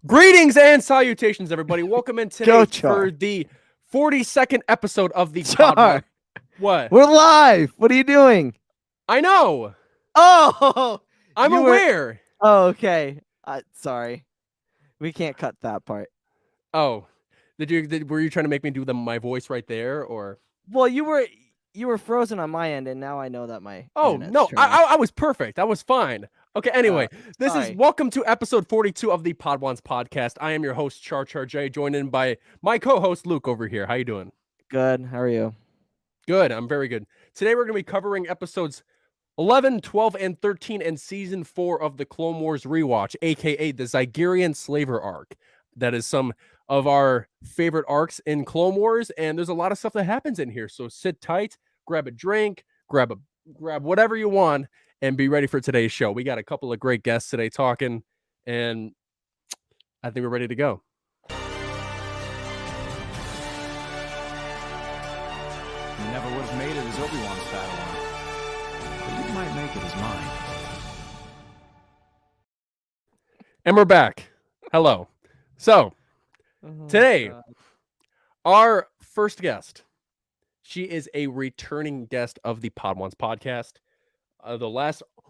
Greetings and salutations, everybody. Welcome in today Go, for the 42nd episode of the Char. Pod. What? We're live. What are you doing? I know. Oh, I'm you aware. Oh, okay. Sorry. We can't cut that part. Oh, were you trying to make me do my voice right there, or? Well, you were frozen on my end, and now I know that my Oh internet's no, trash. I was perfect. I was fine. Okay. Anyway, this is sorry. welcome to episode 42 of the Podwans podcast. I am your host Char J, joined in by my co-host Luke over here. How you doing? Good. How are you? Good. I'm very good. Today we're going to be covering episodes 11, 12, and 13 in Season 4 of the Clone Wars rewatch, a.k.a. the Zygerrian Slave Arc. That is some of our favorite arcs in Clone Wars, and there's a lot of stuff that happens in here. So sit tight, grab a drink, grab whatever you want, and be ready for today's show. We got a couple of great guests today talking, and I think we're ready to go. You never would have made it as Obi-Wan's Padawan. But you might make it as mine. And we're back. Hello. So, today, our first guest, she is a returning guest of the Podwans podcast. When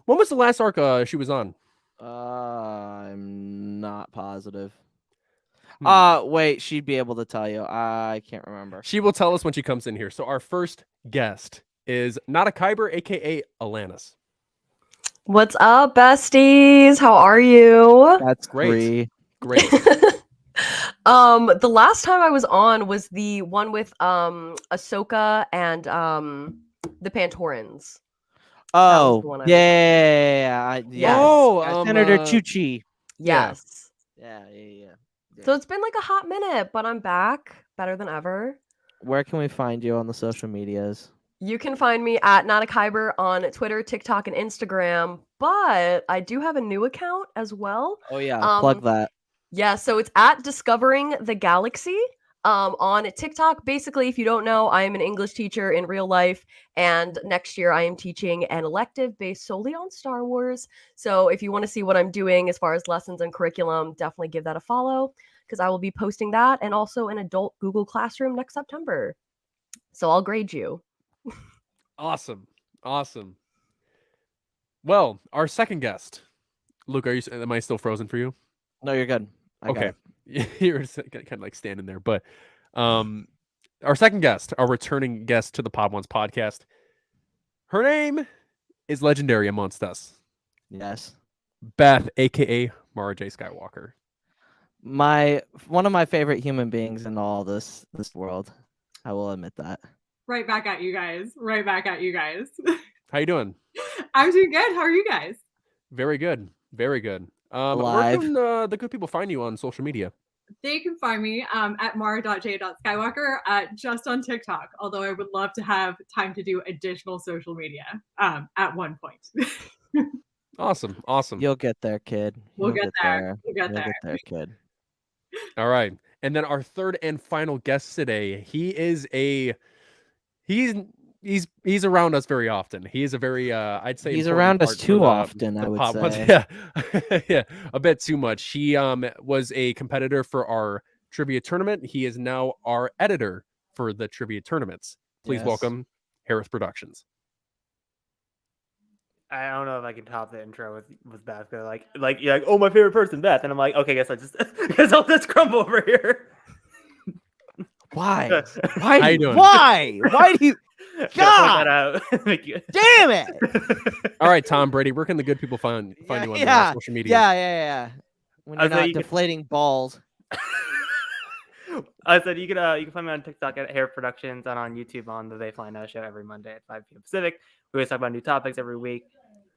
was the last arc she was on? I'm not positive. Wait, she'd be able to tell you. I can't remember. She will tell us when she comes in here. So our first guest is Notakyber, aka Alanis. What's up, besties? How are you? That's Great. Great. The last time I was on was the one with Ahsoka and the Pantorans. Oh, the one I yeah. Yes. Oh, Senator Chuchi. Yes. Yeah. So it's been like a hot minute, but I'm back, better than ever. Where can we find you on the social medias? You can find me at Notakyber on Twitter, TikTok, and Instagram, but I do have a new account as well. Oh yeah, plug that. Yeah, so it's at Discovering the Galaxy on TikTok. Basically, if you don't know, I am an English teacher in real life, and next year I am teaching an elective based solely on Star Wars. So if you want to see what I'm doing as far as lessons and curriculum, definitely give that a follow, because I will be posting that and also an adult Google Classroom next September. So I'll grade you. Awesome. Well, our second guest, Luke, am I still frozen for you? No, you're good. Okay. You're kind of like standing there, but our second guest, our returning guest to the Podwans podcast, her name is legendary amongst us. Yes. Beth, aka Mara.J.Skywalker. One of my favorite human beings in all this world. I will admit that. Right back at you guys. How you doing? I'm doing good. How are you guys? Very good. Where Live. can the good people find you on social media? They can find me at Mara.J.Skywalker just on TikTok, although I would love to have time to do additional social media at one point. Awesome. You'll get there, kid. We'll get there. You'll get there, kid. All right. And then our third and final guest today, he's around us very often. He is a very I'd say he's around us too often, I would say. Yeah, a bit too much. He was a competitor for our trivia tournament. He is now our editor for the trivia tournaments. Please welcome Hereth Productions. I don't know if I can top the intro with Beth. Like you're like, oh, my favorite person, Beth, and I'm like, okay, guess I'll just crumble over here. Why? How you doing? Why? Why do you? God! Damn it! All right, Tom Brady, where can the good people find you on social media? Yeah. When you're not deflating balls. I said you can find me on TikTok at Hereth Productions and on YouTube on the They Fly Now show every Monday at 5 p.m. Pacific. We always talk about new topics every week.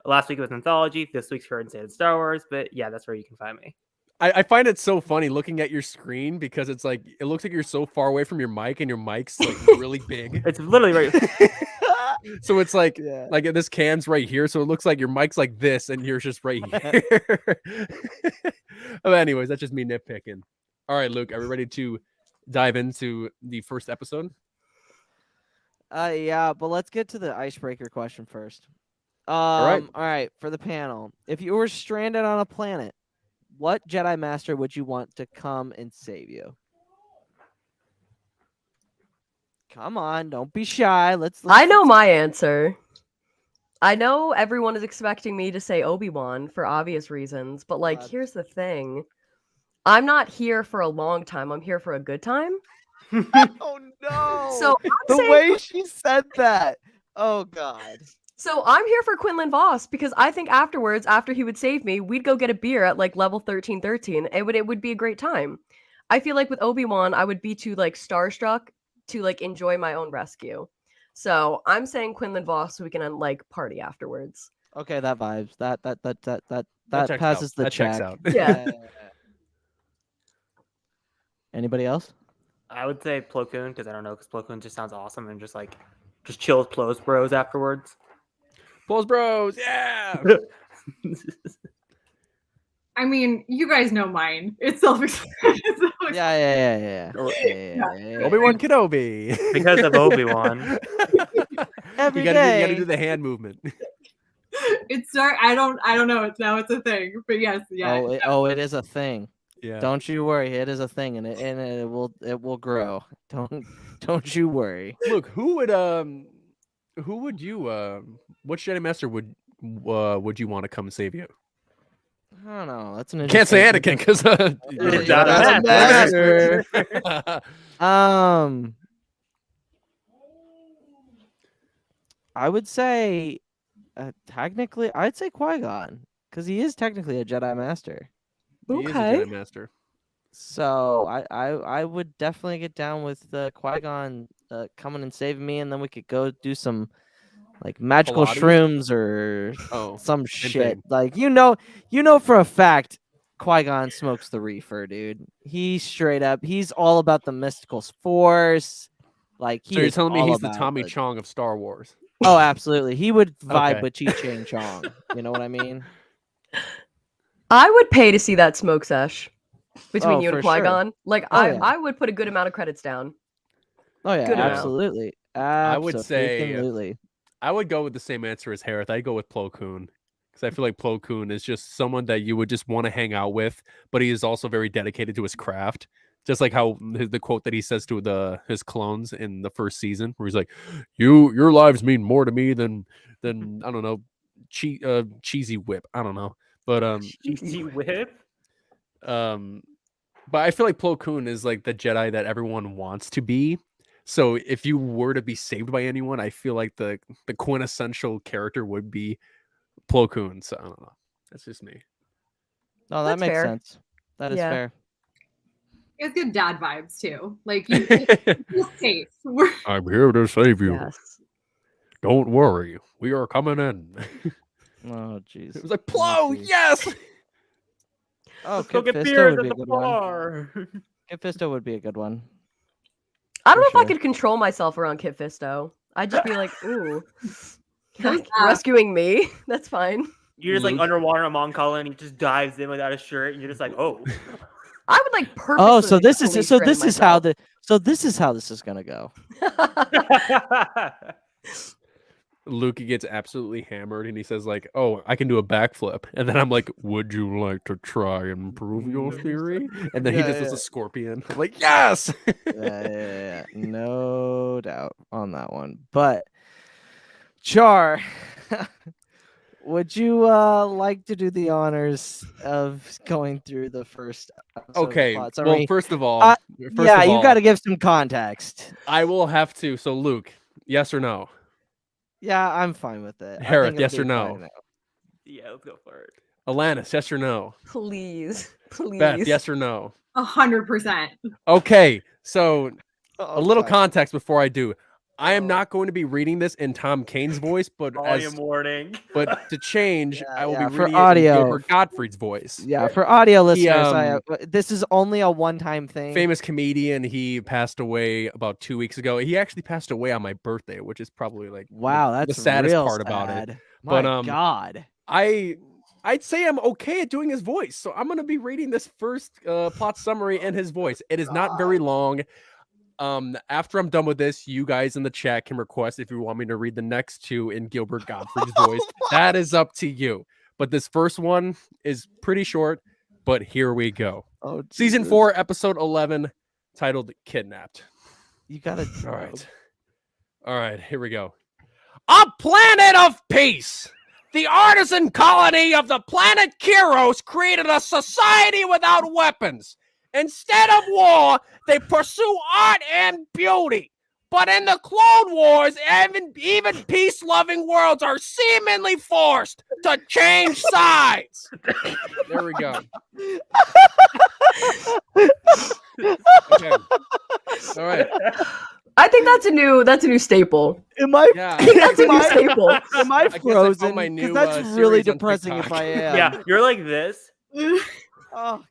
Last week it was Anthology. This week's Current State of Star Wars. But yeah, that's where you can find me. I find it so funny looking at your screen because it's like it looks like you're so far away from your mic and your mic's like really big. It's literally right. So it's like this cam's right here, so it looks like your mic's like this and you're just right here. But anyways, that's just me nitpicking. All right, Luke, are we ready to dive into the first episode? Yeah, but let's get to the icebreaker question first. All right. All right, for the panel. If you were stranded on a planet what Jedi Master would you want to come and save you? Come on, don't be shy. Let's I know my answer. I know everyone is expecting me to say Obi-Wan for obvious reasons, but like, here's the thing. I'm not here for a long time. I'm here for a good time. Oh no! So the saying- way she said that. Oh god. So I'm here for Quinlan Vos because I think afterwards, after he would save me, we'd go get a beer at like level 1313. It would be a great time. I feel like with Obi-Wan, I would be too like starstruck to like enjoy my own rescue. So I'm saying Quinlan Vos so we can like party afterwards. Okay, that vibes. That checks passes out. the That check. checks out. Yeah. Anybody else? I would say Plo Koon because I don't know, because Plo Koon just sounds awesome and just chill with Plo's bros afterwards. Plo's bros, yeah. I mean, you guys know mine. It's self-explanatory. Yeah. Obi-Wan Kenobi. Because of Obi-Wan. Every You gotta day. do the hand movement. I don't know. It's a thing. But yes, yeah. It is a thing. Yeah. Don't you worry, it is a thing, and it will grow. Don't you worry. Luke, who would you which Jedi Master would you want to come save you? I don't know. That's an Can't say interesting- Anakin because Jedi Master. I would say technically I'd say Qui-Gon because he is technically a Jedi Master. He is a Okay. Jedi Master. So I would definitely get down with Qui-Gon coming and saving me, and then we could go do some like magical Pilates? shrooms or some same shit. thing. Like you know for a fact Qui-Gon smokes the reefer, dude. He's straight up. He's all about the mystical force. Like he So you're is telling me all he's the about Tommy Chong of Star Wars? Oh, absolutely. He would vibe Okay. with Chi-Ching Chong. You know what I mean? I would pay to see that smoke sesh between you and for sure. Qui-Gon. Like Oh, yeah. I would put a good amount of credits down. Oh yeah, Good amount. absolutely. I would say- Absolutely. I would go with the same answer as Hereth. I'd go with Plo Koon because I feel like Plo Koon is just someone that you would just want to hang out with, but he is also very dedicated to his craft. Just like how the quote that he says to his clones in the first season, where he's like, "Your lives mean more to me than I don't know, cheesy whip. I don't know, but Cheesy whip. but I feel like Plo Koon is like the Jedi that everyone wants to be. So if you were to be saved by anyone, I feel like the quintessential character would be Plo Koon. So I don't know. That's just me. No, that That's makes fair. sense. That is Yeah. fair. It's good dad vibes too. Like you feel safe. I'm here to save you. Yes. Don't worry. We are coming in. Oh jeez. It was like, Plo, jeez. yes! Oh, Let's go Kid get Fisto beers would at be a the good one. bar. Kid Fisto would be a good one. I don't know For if I sure. could control myself around Kit Fisto. I'd just be like, ooh. Who's that? Rescuing me? That's fine. You're just like Luke. underwater on Mon Cala and he just dives in without a shirt and you're just like, oh. I would like purposely. Oh, so this is how this is gonna go. Luke gets absolutely hammered and he says, like, oh, I can do a backflip. And then I'm like, would you like to try and prove your theory? And then he Yeah, just does yeah. a scorpion. I'm like, yes! Yeah, no doubt on that one. But Char, would you like to do the honors of going through the first episode of the Okay. plot Well, summary? first of all, you got to give some context. I will have to. So, Luke, yes or no? Yeah, I'm fine with it. I Hereth, think it'll yes be or no? fine. Yeah, let's go for it. Alanis, yes or no? Please. Please. Beth, yes or no? 100%. Okay. So, Oh, a little God. context before I do. I am Oh. not going to be reading this in Tom Kane's voice, but Volume warning. but to change, Yeah, I will yeah, be for reading audio. it in Gilbert Gottfried's voice. Yeah, for audio listeners, um, this is only a one-time thing. Famous comedian. He passed away about 2 weeks ago. He actually passed away on my birthday, which is probably like Wow, the that's saddest real part about it. sad. But, My God. I'd say I'm okay at doing his voice, so I'm gonna be reading this first plot summary in his voice. It is not very long. After I'm done with this, you guys in the chat can request if you want me to read the next two in Gilbert Gottfried's voice. That is up to you. But this first one is pretty short. but here we go. Oh, Season Jesus. 4, episode 11, titled Kidnapped. You gotta. All right, here we go. A planet of peace! The artisan colony of the planet Kyros created a society without weapons. Instead of war, they pursue art and beauty. But in the Clone Wars, even peace-loving worlds are seemingly forced to change sides. There we go. Okay. All right. I think that's a new staple. Am I? Yeah. I think that's a new staple. Am I guess I found frozen? my Because new, that's really series on depressing if TikTok. I am. Yeah, you're like this. Oh, God.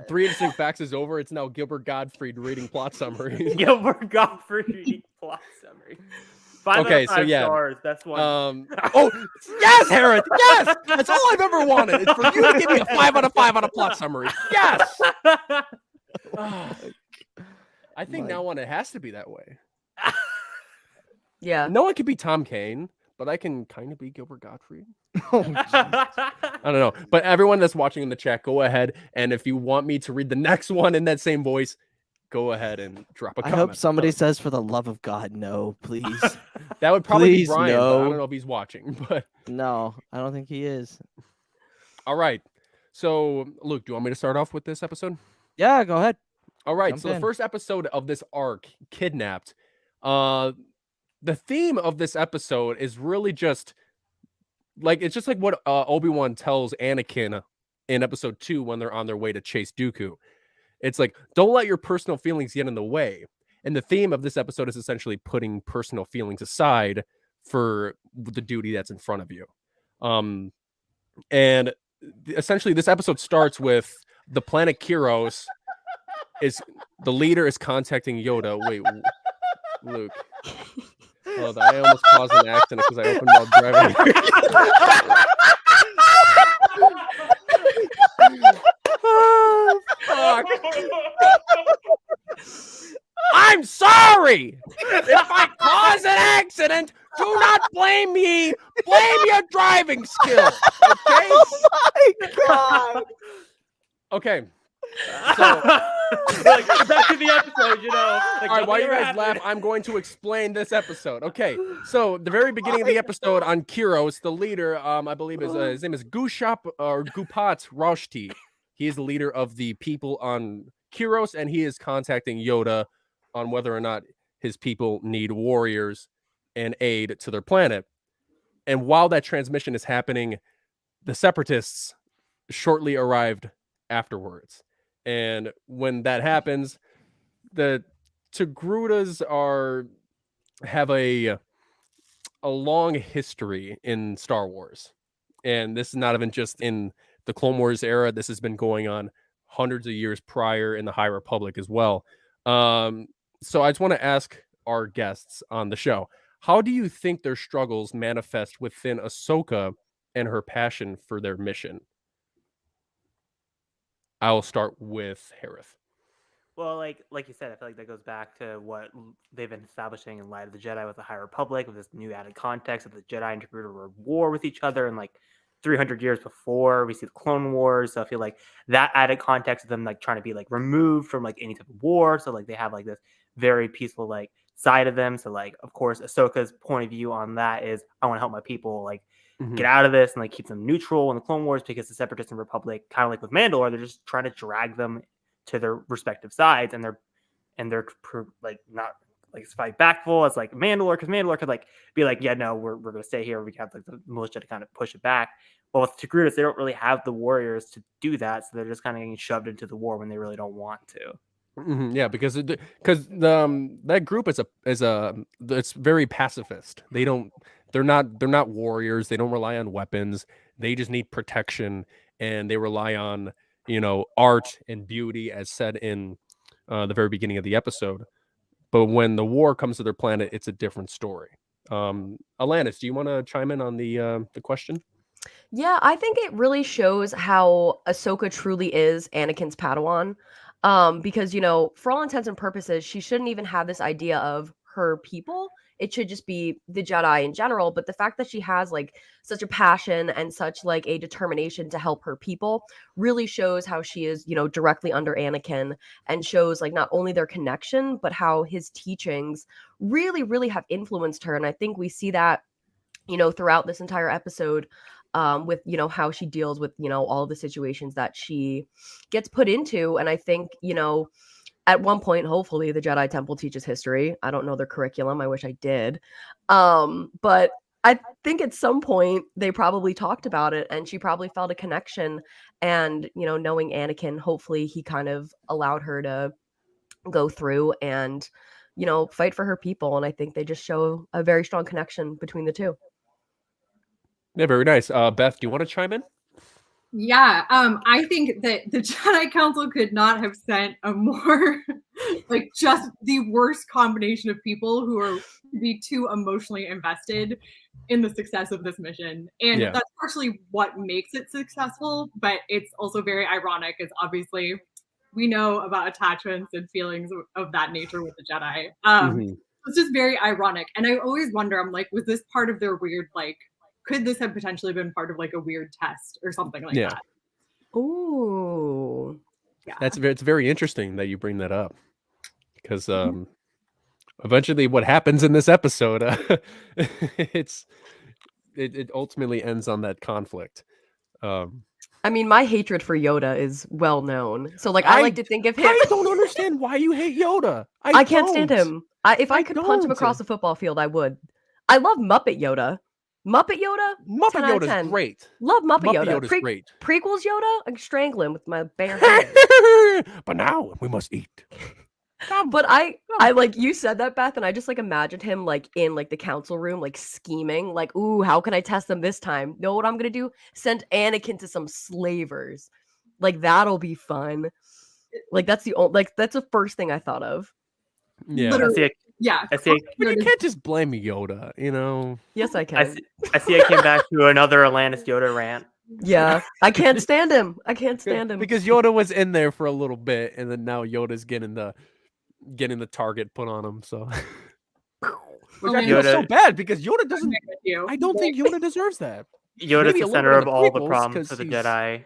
3 Interesting Facts is over. It's now Gilbert Gottfried reading plot summaries. Gilbert Gottfried plot summary. 5 out Okay, of so 5 yeah. stars. That's one. Oh, yes, Hereth. Yes. That's all I've ever wanted. It's for you to give me a 5 out of 5 on a plot summary. Yes. I think now on it has to be that way. Yeah. No one can be Tom Kane, but I can kind of be Gilbert Gottfried. Oh, I don't know. But everyone that's watching in the chat, go ahead. And if you want me to read the next one in that same voice, go ahead and drop a I comment. hope somebody says, for the love of God, no, please. That would probably Please, be Brian, but I no. don't know if he's watching. But No, I don't think he is. all right. So, Luke, do you want me to start off with this episode? Yeah, go ahead. All right. Jump So the in. first episode of this arc, Kidnapped, the theme of this episode is really just like it's just like what Obi-Wan tells Anakin in episode 2 when they're on their way to chase Dooku. It's like, don't let your personal feelings get in the way. And the theme of this episode is essentially putting personal feelings aside for the duty that's in front of you. And essentially this episode starts with the planet Kyros is the leader is contacting Yoda. Wait, Luke. Oh, I almost caused an accident because I opened while driving. Oh, fuck. I'm sorry. If I cause an accident, do not blame me. Blame your driving skill. Okay? Oh my God. Okay. So, like, back to the episode, you know. Like, All right, while you nothing guys ever laugh, happened. I'm going to explain this episode. Okay, so the very beginning of the episode on Kyros, the leader, I believe his name is Gushap or Gupat Roshti. He is the leader of the people on Kyros, and he is contacting Yoda on whether or not his people need warriors and aid to their planet. And while that transmission is happening, the Separatists shortly arrived afterwards. And when that happens, the Togrutas have a long history in Star Wars. And this is not even just in the Clone Wars era. This has been going on hundreds of years prior in the High Republic as well. So I just want to ask our guests on the show, how do you think their struggles manifest within Ahsoka and her passion for their mission? I will start with Hereth. Well, like you said, I feel like that goes back to what they've been establishing in Light of the Jedi with the High Republic, with this new added context of the Jedi and Togruta were at war with each other, and like 300 years before we see the Clone Wars. So I feel like that added context of them like trying to be like removed from like any type of war. So like they have like this very peaceful like side of them. So like of course Ahsoka's point of view on that is I want to help my people like get out of this and like keep them neutral in the Clone Wars, because the Separatists and Republic, kind of like with Mandalore, they're just trying to drag them to their respective sides, and they're like not like fight backful as like Mandalore, because Mandalore could like be like, yeah, no, we're gonna stay here. We have like the militia to kind of push it back. Well, with Togrutas, they don't really have the warriors to do that, so they're just kind of getting shoved into the war when they really don't want to. Yeah, because that group is it's very pacifist. They're not warriors. They don't rely on weapons. They just need protection, and they rely on art and beauty, as said in the very beginning of the episode. But when the war comes to their planet, it's a different story. Alanis, do you want to chime in on the question? Yeah, I think it really shows how Ahsoka truly is Anakin's Padawan. Because, for all intents and purposes, she shouldn't even have this idea of her people it should just be the Jedi in general. But the fact that she has like such a passion and such like a determination to help her people really shows how she is, directly under Anakin, and shows like not only their connection, but how his teachings really, really have influenced her. And I think we see that, throughout this entire episode, with, how she deals with, all of the situations that she gets put into. And I think, at one point, hopefully the Jedi Temple teaches history. I don't know their curriculum. I wish I did. But I think at some point they probably talked about it, and she probably felt a connection. And, knowing Anakin, hopefully he kind of allowed her to go through and, fight for her people. And I think they just show a very strong connection between the two. Yeah, very nice. Beth, do you want to chime in? Yeah, I think that the Jedi Council could not have sent a more, like, just the worst combination of people who are to be too emotionally invested in the success of this mission. And Yeah. that's partially what makes it successful, but it's also very ironic, as obviously we know about attachments and feelings of that nature with the Jedi. It's just very ironic. And I always wonder, I'm like, was this part of their weird, like, could this have potentially been part of like a weird test or something like that? Ooh. Yeah. It's very interesting that you bring that up, because eventually what happens in this episode, it ultimately ends on that conflict. I mean, my hatred for Yoda is well known. So like I like to think of him. I don't understand why you hate Yoda. I can't stand him. If I could punch him don't. across the football field, I would. I love Muppet Yoda. Muppet 10 out of Yoda's 10. great. Love Muppet Yoda. Yoda's great. Prequels Yoda, I can strangle him with my bare hands. But now we must eat. But I like, you said that, Beth, and I just like imagined him like in like the council room, like scheming, like, ooh, how can I test them this time? Know what I'm gonna do? Send Anakin to some slavers. Like that'll be fun. Like that's the first thing I thought of. Yeah. Literally. Yeah. I see. But you can't just blame Yoda, Yes, I can. I came back to another Alanis Yoda rant. Yeah, I can't stand him. I can't stand him. Because Yoda was in there for a little bit, and then now Yoda's getting the target put on him. So, which I feel so bad, because Yoda doesn't. I don't think Yoda deserves that. Yoda's Maybe the a little center bit of in the all the prequels, problems 'cause for the he's- Jedi.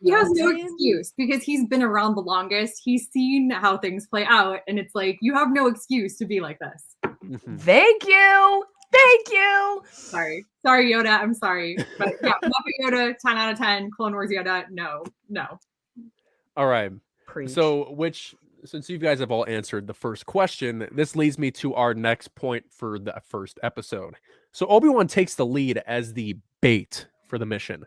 He has no excuse because he's been around the longest. He's seen how things play out, and it's like, you have no excuse to be like this. Thank you. Sorry, Yoda. I'm sorry, but yeah, Muppet Yoda, 10 out of 10. Clone Wars Yoda, no. All right. Preach. So, since you guys have all answered the first question, this leads me to our next point for the first episode. So Obi-Wan takes the lead as the bait for the mission.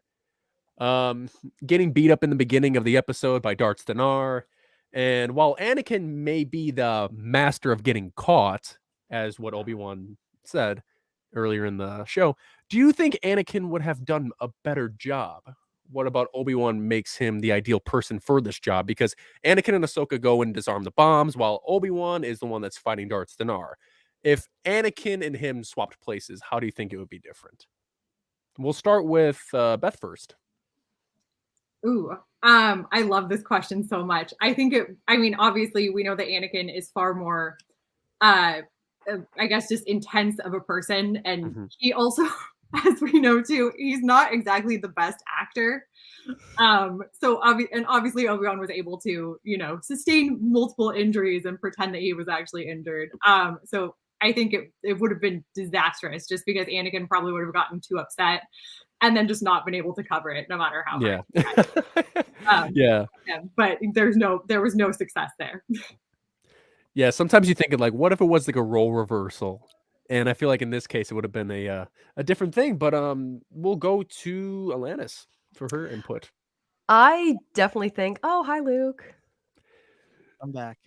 Getting beat up in the beginning of the episode by Darth Dinar, and while Anakin may be the master of getting caught, as what Obi-Wan said earlier in the show, do you think Anakin would have done a better job? What about Obi-Wan makes him the ideal person for this job? Because Anakin and Ahsoka go and disarm the bombs, while Obi-Wan is the one that's fighting Darth Dinar. If Anakin and him swapped places, how do you think it would be different? We'll start with Beth first. Ooh, I love this question so much. Obviously we know that Anakin is far more, I guess, just intense of a person. And he also, as we know too, he's not exactly the best actor. Obviously Obi-Wan was able to, sustain multiple injuries and pretend that he was actually injured. So I think it would have been disastrous, just because Anakin probably would have gotten too upset and then just not been able to cover it, no matter how hard. Yeah. But there was no success there. Yeah, sometimes you think of like, what if it was like a role reversal? And I feel like in this case it would have been a different thing. But we'll go to Alanis for her input. I definitely think, oh, hi, Luke. I'm back.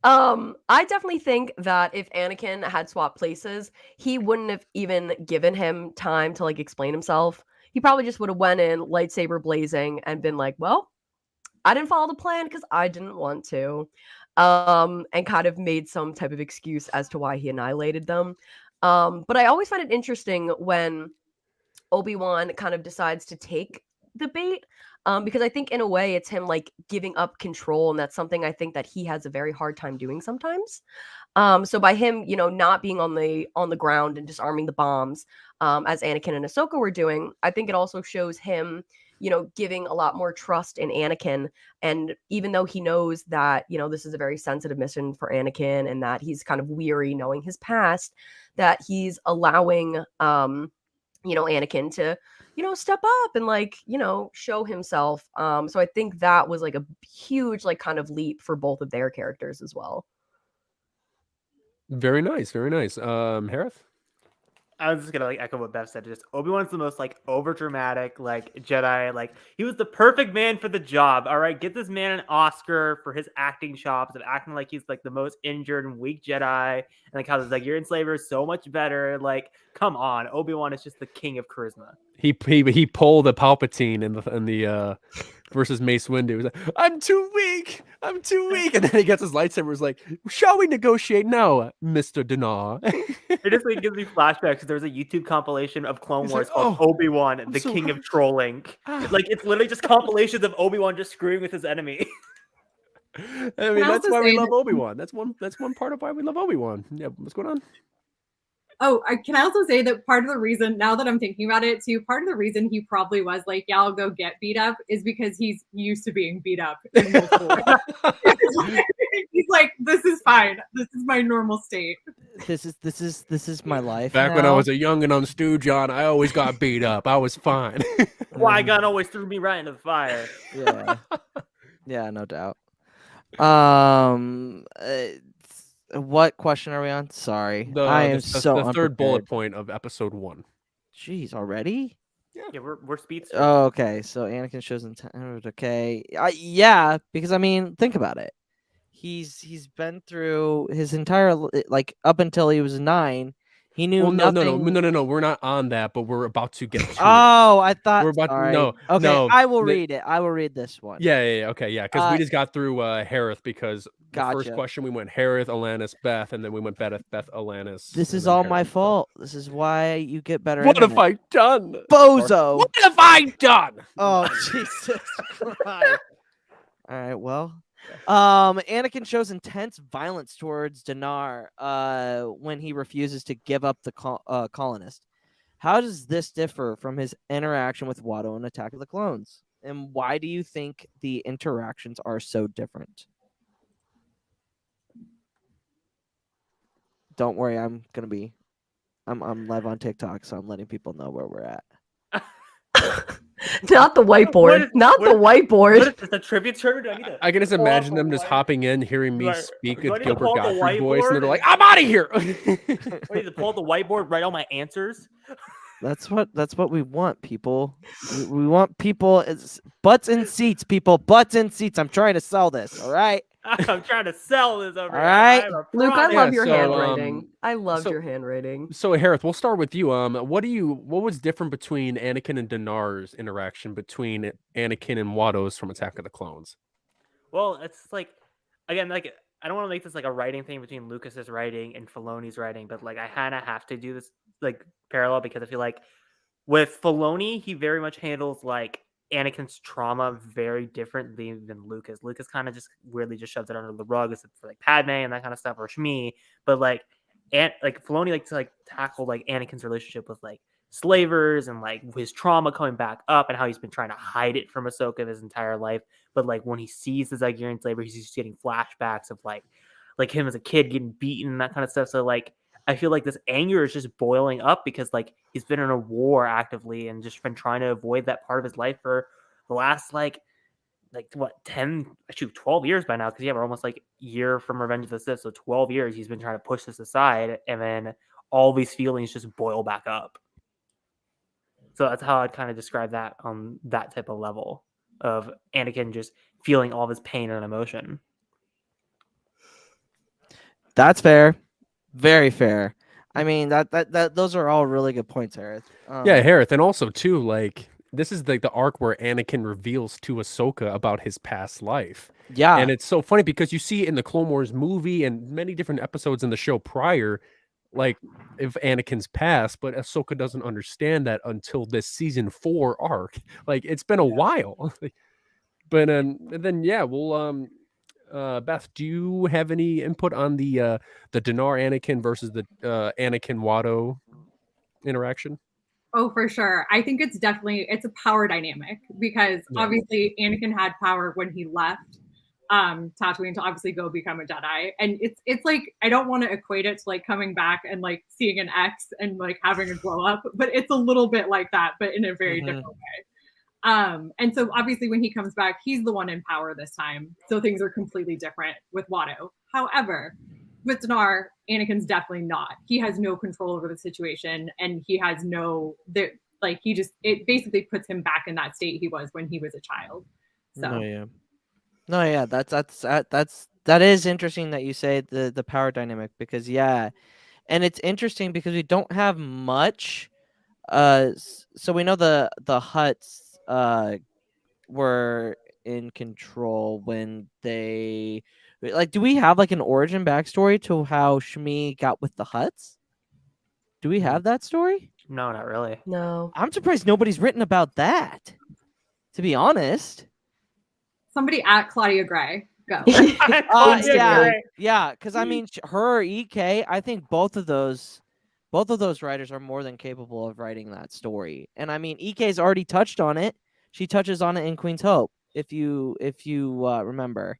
I definitely think that if Anakin had swapped places, he wouldn't have even given him time to like explain himself. He probably just would have went in lightsaber blazing and been like, well, I didn't follow the plan because I didn't want to. And kind of made some type of excuse as to why he annihilated them. But I always find it interesting when Obi-Wan kind of decides to take debate. Because I think in a way it's him like giving up control, and that's something I think that he has a very hard time doing sometimes. So by him, not being on the ground and disarming the bombs, as Anakin and Ahsoka were doing, I think it also shows him, giving a lot more trust in Anakin. And even though he knows that, this is a very sensitive mission for Anakin, and that he's kind of weary knowing his past, that he's allowing, Anakin to, step up and like, show himself. So I think that was like a huge, like, kind of leap for both of their characters as well. Very nice, very nice. Hereth? I was just gonna like echo what Beth said. Just Obi-Wan's the most like over dramatic like Jedi. Like he was the perfect man for the job. All right, get this man an Oscar for his acting chops of acting like he's like the most injured and weak Jedi, and like how the Zygerrian Slave Arc is so much better. Like, come on, Obi-Wan is just the king of charisma. He pulled a Palpatine in the versus Mace Windu. He was like, I'm too weak, and then he gets his lightsaber. Was like, shall we negotiate now, Mr. Dinar? It just like gives me flashbacks. There's a YouTube compilation of Clone He's Wars like, called Obi-Wan, the so king hurt. of trolling. Like it's literally just compilations of Obi-Wan just screwing with his enemy. I mean, that's why we love Obi-Wan. That's one part of why we love Obi-Wan. Yeah, what's going on? Oh, can I also say that part of the reason, now that I'm thinking about it too, part of the reason he probably was like, yeah, I'll go get beat up is because he's used to being beat up in multiple ways. He's like, this is fine. This is my normal state. This is my life. Back when I now. was a young and Stu John, I always got beat up. I was fine. Qui-Gon always threw me right into the fire. Yeah. Yeah, no doubt. What question are we on? Sorry. I am so the third bullet unprepared. point of episode 1. Jeez, already? Yeah, we're speedsters. Oh, okay. So Anakin shows intent. Okay. Yeah, because I mean, think about it. He's been through his entire like up until he was 9. He knew Well, no, nothing. no. We're not on that, but we're about to get to it. Oh, I thought. We're about to, sorry. no. Okay, no, I will read it. I will read this one. Yeah, okay, yeah, because we just got through Hereth because the first Gotcha. question we went Hereth, Alanis, Beth, and then we went Beth, Alanis. This and is then all Hereth. my fault. This is why you get better. What have internet. I done? Bozo? What have I done? Oh, Jesus Christ. All right, well. Anakin shows intense violence towards Dinar when he refuses to give up the colonist. How does this differ from his interaction with Watto in Attack of the Clones? And why do you think the interactions are so different? Don't worry, I'm live on TikTok, so I'm letting people know where we're at. Not the whiteboard. The whiteboard. What is this, a tribute server? Do I need to I can just pull imagine up them a just white- hopping in, hearing me Do I- speak do I a need to Gilbert pull up a Gottfried voice, and they're whiteboard? like, I'm out of here. What, need to pull up the whiteboard, write all my answers? That's what we want, people. We want people butts in seats, people. Butts in seats. I'm trying to sell this. All right. I'm trying to sell this over All here. right. I'm a Luke, I product. love your so, handwriting. I loved so- your handwriting. So Hereth, we'll start with you. What was different between Anakin and Dinar's interaction between Anakin and Watto's from Attack of the Clones? Well, it's like, again, like I don't want to make this like a writing thing between Lucas's writing and Filoni's writing, but like I kind of have to do this like parallel because I feel like with Filoni, he very much handles like Anakin's trauma very differently than Lucas. Lucas kind of just weirdly just shoves it under the rug as for like Padme and that kind of stuff, or Shmi. But like, Filoni likes to like tackle like Anakin's relationship with like slavers and like his trauma coming back up and how he's been trying to hide it from Ahsoka his entire life. But like when he sees the Zygerrian Slave Arc, he's just getting flashbacks of like him as a kid getting beaten and that kind of stuff. So like I feel like this anger is just boiling up because like he's been in a war actively and just been trying to avoid that part of his life for the last like what 12 years by now, because yeah, we're almost like a year from Revenge of the Sith, so 12 years he's been trying to push this aside, and then all these feelings just boil back up. So that's how I'd kind of describe that on that type of level of Anakin just feeling all of his pain and emotion. That's fair. Very fair. I mean, that those are all really good points, Hereth. Yeah, Hereth, and also too, like this is like the arc where Anakin reveals to Ahsoka about his past life. Yeah. And it's so funny because you see in the Clone Wars movie and many different episodes in the show prior, like if Anakin's passed, but Ahsoka doesn't understand that until this season 4 arc. Like it's been a while. But then yeah, we'll Beth, do you have any input on the Dinar Anakin versus the Anakin Watto interaction? Oh, for sure. I think it's a power dynamic because Yeah. obviously Anakin had power when he left Tatooine to obviously go become a Jedi. And it's like I don't want to equate it to like coming back and like seeing an X and like having a glow up, but it's a little bit like that, but in a very different way. And so obviously when he comes back, he's the one in power this time. So things are completely different with Watto. However, with Dinar, Anakin's definitely not. He has no control over the situation, and he has it basically puts him back in that state he was when he was a child. So That is interesting that you say the power dynamic, because and it's interesting because we don't have much. So we know the Hutts were in control when they do we have like an origin backstory to how Shmi got with the Hutts? Do we have that story? No, not really. No. I'm surprised nobody's written about that, to be honest. somebody at Claudia Gray, go. Yeah, because I mean, her or EK, I think both of those writers are more than capable of writing that story. And I mean, EK's already touched on it. She touches on it in Queen's Hope, if you remember.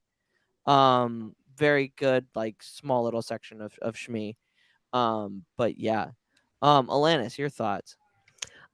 Very good, like small little section of Shmi. But yeah, Alanis, your thoughts?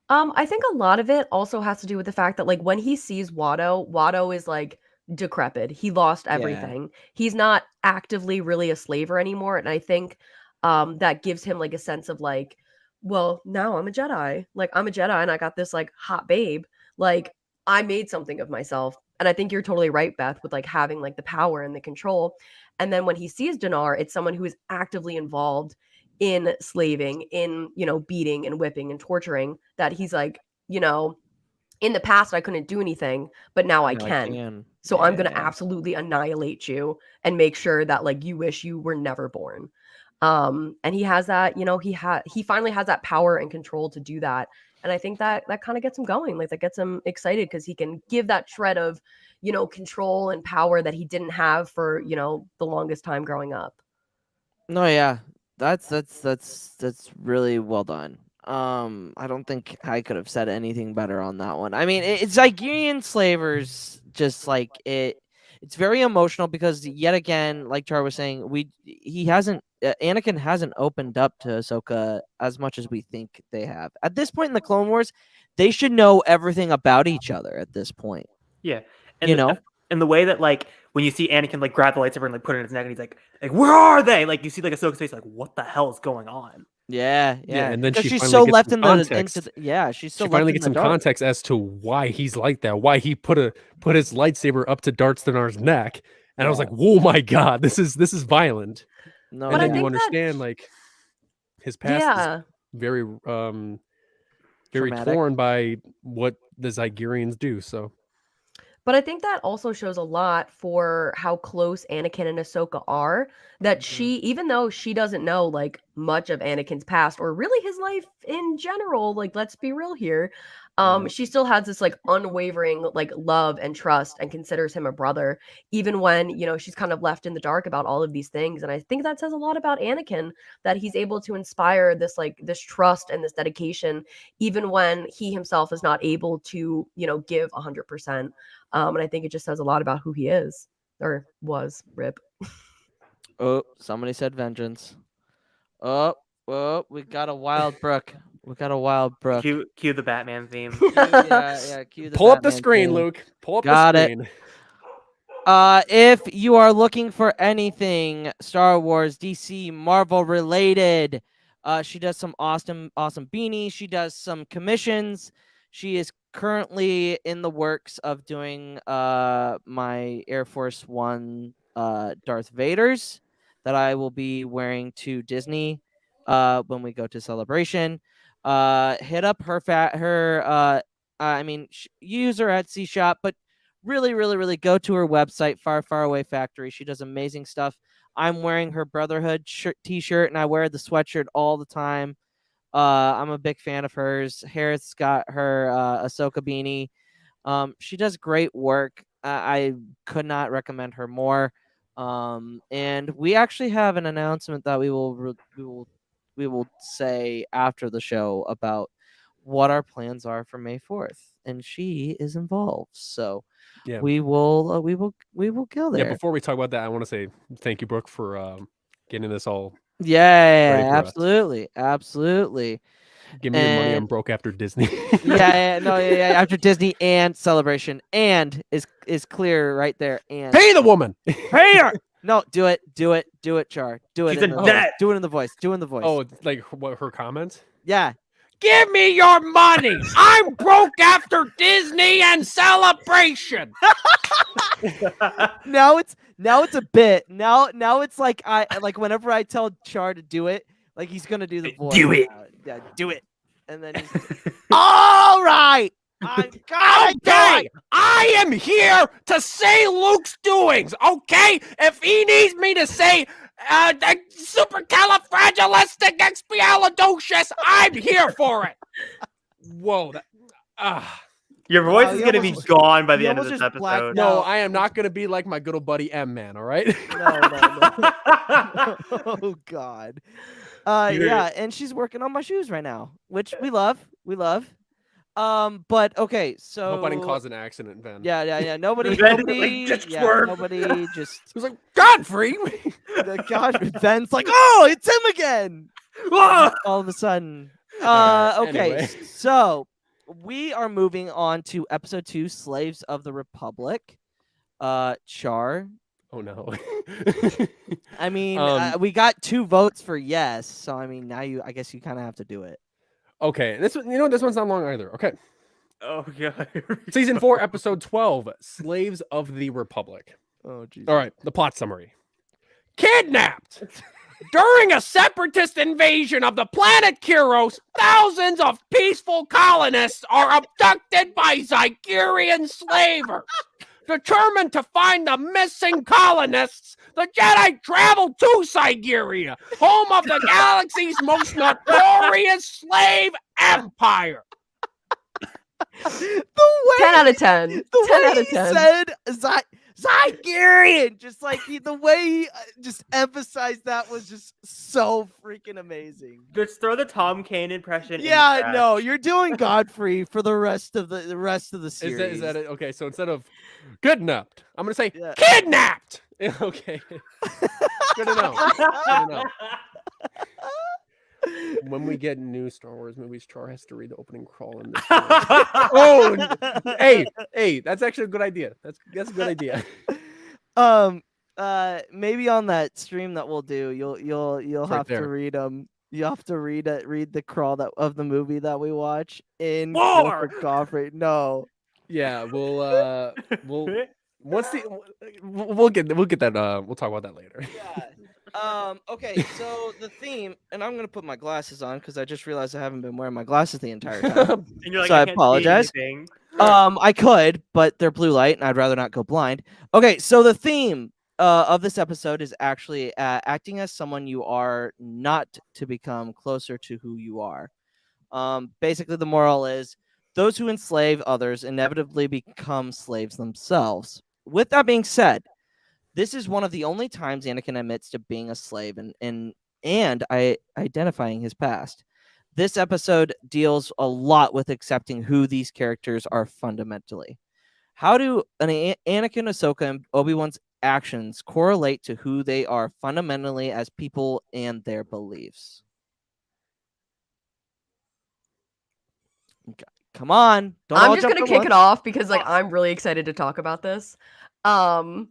I think a lot of it also has to do with the fact that like when he sees Watto is like decrepit. He lost everything. He's not actively really a slaver anymore, and I think that gives him like a sense of like, well, now I'm a Jedi. Like I'm a Jedi and I got this like hot babe. Like I made something of myself. And I think you're totally right, Beth, with like having like the power and the control. And then when he sees Dinar, it's someone who is actively involved in slaving, in, beating and whipping and torturing, that he's like, in the past I couldn't do anything, but now I can. So I'm going to absolutely annihilate you and make sure that like you wish you were never born. And he has that, he finally has that power and control to do that. And I think that kind of gets him going. Like that gets him excited because he can give that shred of, control and power that he didn't have for, the longest time growing up. No, yeah. That's really well done. I don't think I could have said anything better on that one. I mean, it's Zygerrian Slavers, just like it's very emotional because yet again, like Char was saying, Anakin hasn't opened up to Ahsoka as much as we think they have. At this point in the Clone Wars, they should know everything about each other at this point. Yeah. And and the way that like when you see Anakin like grab the lightsaber and like put it in his neck and he's like where are they? Like you see like Ahsoka's face like what the hell is going on? Yeah. And then she's finally so gets left some in context. she's so She finally left gets in some the dark. context as to why he's like that, why he put his lightsaber up to Darth Dinar's neck, and I was like, "Whoa, my God, this is violent." No, and then I you think understand like his past is very very Traumatic. torn by what the Zygerrians do. So, but I think that also shows a lot for how close Anakin and Ahsoka are. That she, even though she doesn't know like much of Anakin's past or really his life in general, like let's be real here, she still has this like unwavering like love and trust and considers him a brother, even when she's kind of left in the dark about all of these things. And I think that says a lot about Anakin, that he's able to inspire this trust and this dedication, even when he himself is not able to give 100%. And I think it just says a lot about who he is or was. Rip. Oh, somebody said vengeance. Oh, we got a wild brook. Cue the Batman theme. Cue the pull up the Batman screen, theme. Luke. Pull up Got the it. screen. If you are looking for anything Star Wars, DC, Marvel related, she does some awesome beanies. She does some commissions. She is currently in the works of doing my Air Force One Darth Vaders that I will be wearing to Disney when we go to Celebration. Hit up her use her Etsy shop, but really go to her website, Far Away Factory. She does amazing stuff. I'm wearing her Brotherhood t-shirt, and I wear the sweatshirt all the time. I'm a big fan of hers. Hereth's got her Ahsoka beanie. She does great work. I could not recommend her more. And we actually have an announcement that we will say after the show about what our plans are for May 4th, and she is involved. So Yeah. we will go there. Yeah, before we talk about that, I want to say thank you, Brooke, for getting this all. Yeah, ready for us. absolutely. Give me your money. I'm And- broke after Disney. yeah. After Disney and Celebration, and is clear right there. And Pay the woman. pay her. No, do it, Char. Do it. She's in a the net. Do it in the voice. Do it in the voice. Oh, like what her comments? Yeah. Give me your money. I'm broke after Disney and Celebration. Now it's a bit. Now it's like whenever I tell Char to do it, like he's gonna do the voice. Do it. Yeah, do it. And then he's all right. Okay, I am here to say Luke's doings. Okay, if he needs me to say the supercalifragilisticexpialidocious, I'm here for it. Whoa, Your voice Wow, is you going to be almost- gone by the you end of almost this just blacked episode. no, No. I am not gonna be like my good old buddy M Man. All right. No. Oh God. Yeah. Yeah, and she's working on my shoes right now, which we love. But okay, so Hope I didn't cause an accident, Ben. Yeah. Nobody, Ben, nobody, just yeah, swerve. nobody just. He was like, Godfrey. Gosh, Ben's like, oh, it's him again. Ah! All of a sudden. All right, Okay, anyway. so we are moving on to episode 2, Slaves of the Republic. Char. Oh no. I mean, Um, we got 2 votes for yes, so I mean, now I guess you kind of have to do it. Okay, this one, this one's not long either. Okay, Oh, God. season 4, episode 12, Slaves of the Republic. Oh, Jesus. All right, the plot summary. Kidnapped! During a separatist invasion of the planet Kyros, thousands of peaceful colonists are abducted by Zygerrian slavers. Determined to find the missing colonists, the Jedi travel to Zygerria, home of the galaxy's most notorious slave empire. The way 10 out of 10. the 10 way out of he 10. said Zygerrian, just like the way he just emphasized that was just so freaking amazing. Just throw the Tom Kane impression. in the Yeah, trash. no, you're doing Godfrey for the rest of the series. Is that it? Okay, so instead of kidnapped, I'm gonna say Yeah. kidnapped. Okay, good to know. Good to know. When we get new Star Wars movies, Char has to read the opening crawl in this. Oh, hey, that's actually a good idea. That's a good idea. Maybe on that stream that we'll do, you'll right have to there. read you have to read the crawl of the movie that we watch in More! Godfrey. No. Yeah, we'll once we'll get that. We'll talk about that later. Yeah. Okay, so the theme, and I'm gonna put my glasses on because I just realized I haven't been wearing my glasses the entire time. And you're like, So I can't see apologize. anything. I could, but they're blue light, and I'd rather not go blind. Okay, so the theme of this episode is actually acting as someone you are not to become closer to who you are. Basically, the moral is those who enslave others inevitably become slaves themselves. With that being said, this is one of the only times Anakin admits to being a slave and identifying his past. This episode deals a lot with accepting who these characters are fundamentally. How do Anakin, Ahsoka, and Obi-Wan's actions correlate to who they are fundamentally as people and their beliefs? Okay, come on. Don't I'm all just jump gonna at kick once. it off because I'm really excited to talk about this. Oh,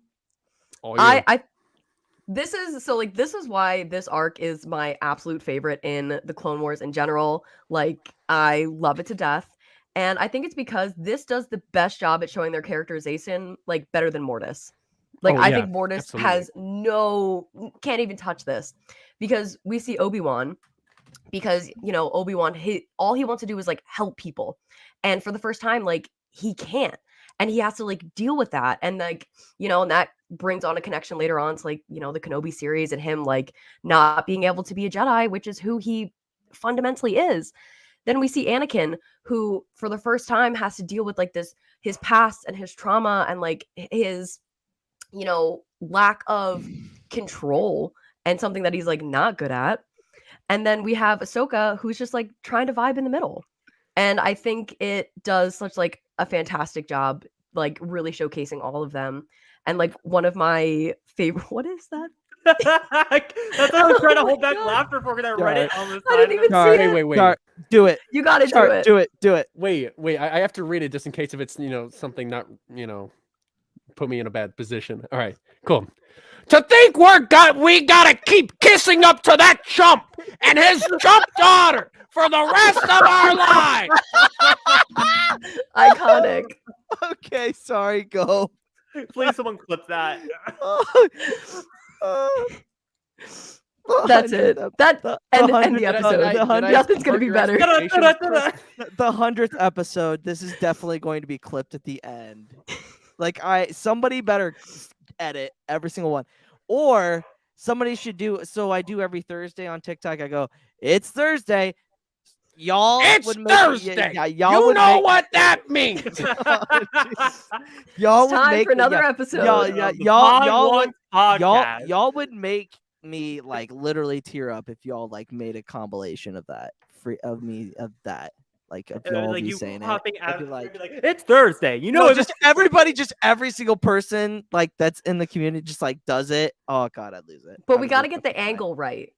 This is why this arc is my absolute favorite in the Clone Wars in general. Like, I love it to death. And I think it's because this does the best job at showing their characterization, like, better than Mortis. Like, Oh, I yeah, think Mortis absolutely. can't even touch this. Because we see Obi-Wan, because, Obi-Wan, all he wants to do is, like, help people. And for the first time, like, he can't. and he has to like deal with that, and like, you know, and that brings on a connection later on to like, you know, the Kenobi series and him like not being able to be a Jedi, which is who he fundamentally is. Then we see Anakin, who for the first time has to deal with like this, his past and his trauma and like his, you know, lack of control and something that he's like not good at. And then we have Ahsoka, who's just like trying to vibe in the middle. And I think it does such like a fantastic job, like really showcasing all of them. And like one of my favorite, what is that? That's why I was trying to Oh hold my back God. laughter for because I read it on the I didn't side. even Char, see it. Wait. Char, do it. You gotta Char, do it. do it. Wait. I have to read it just in case if it's, you know, something not, you know, put me in a bad position. All right, cool. To think we gotta keep kissing up to that chump and his chump daughter for the rest of our lives. Iconic. Okay, sorry, go. Please, someone clip that. That's it. That end the 100th episode. Nothing's gonna be better. The 100th episode. This is definitely going to be clipped at the end. Like somebody better edit every single one, or somebody should do. So I do every Thursday on TikTok. I go, it's Thursday. Y'all It's would make Thursday. Yeah, y'all you would know make, what that means. y'all It's would time make for another yeah, episode. y'all would make me like literally tear up if y'all like made a compilation of that of that. Like if y'all like be you saying popping it, I'd out, be like, it's Thursday. You know, no, just everybody, just every single person like that's in the community just like does it. Oh God, I'd lose it. But we got to get the angle right.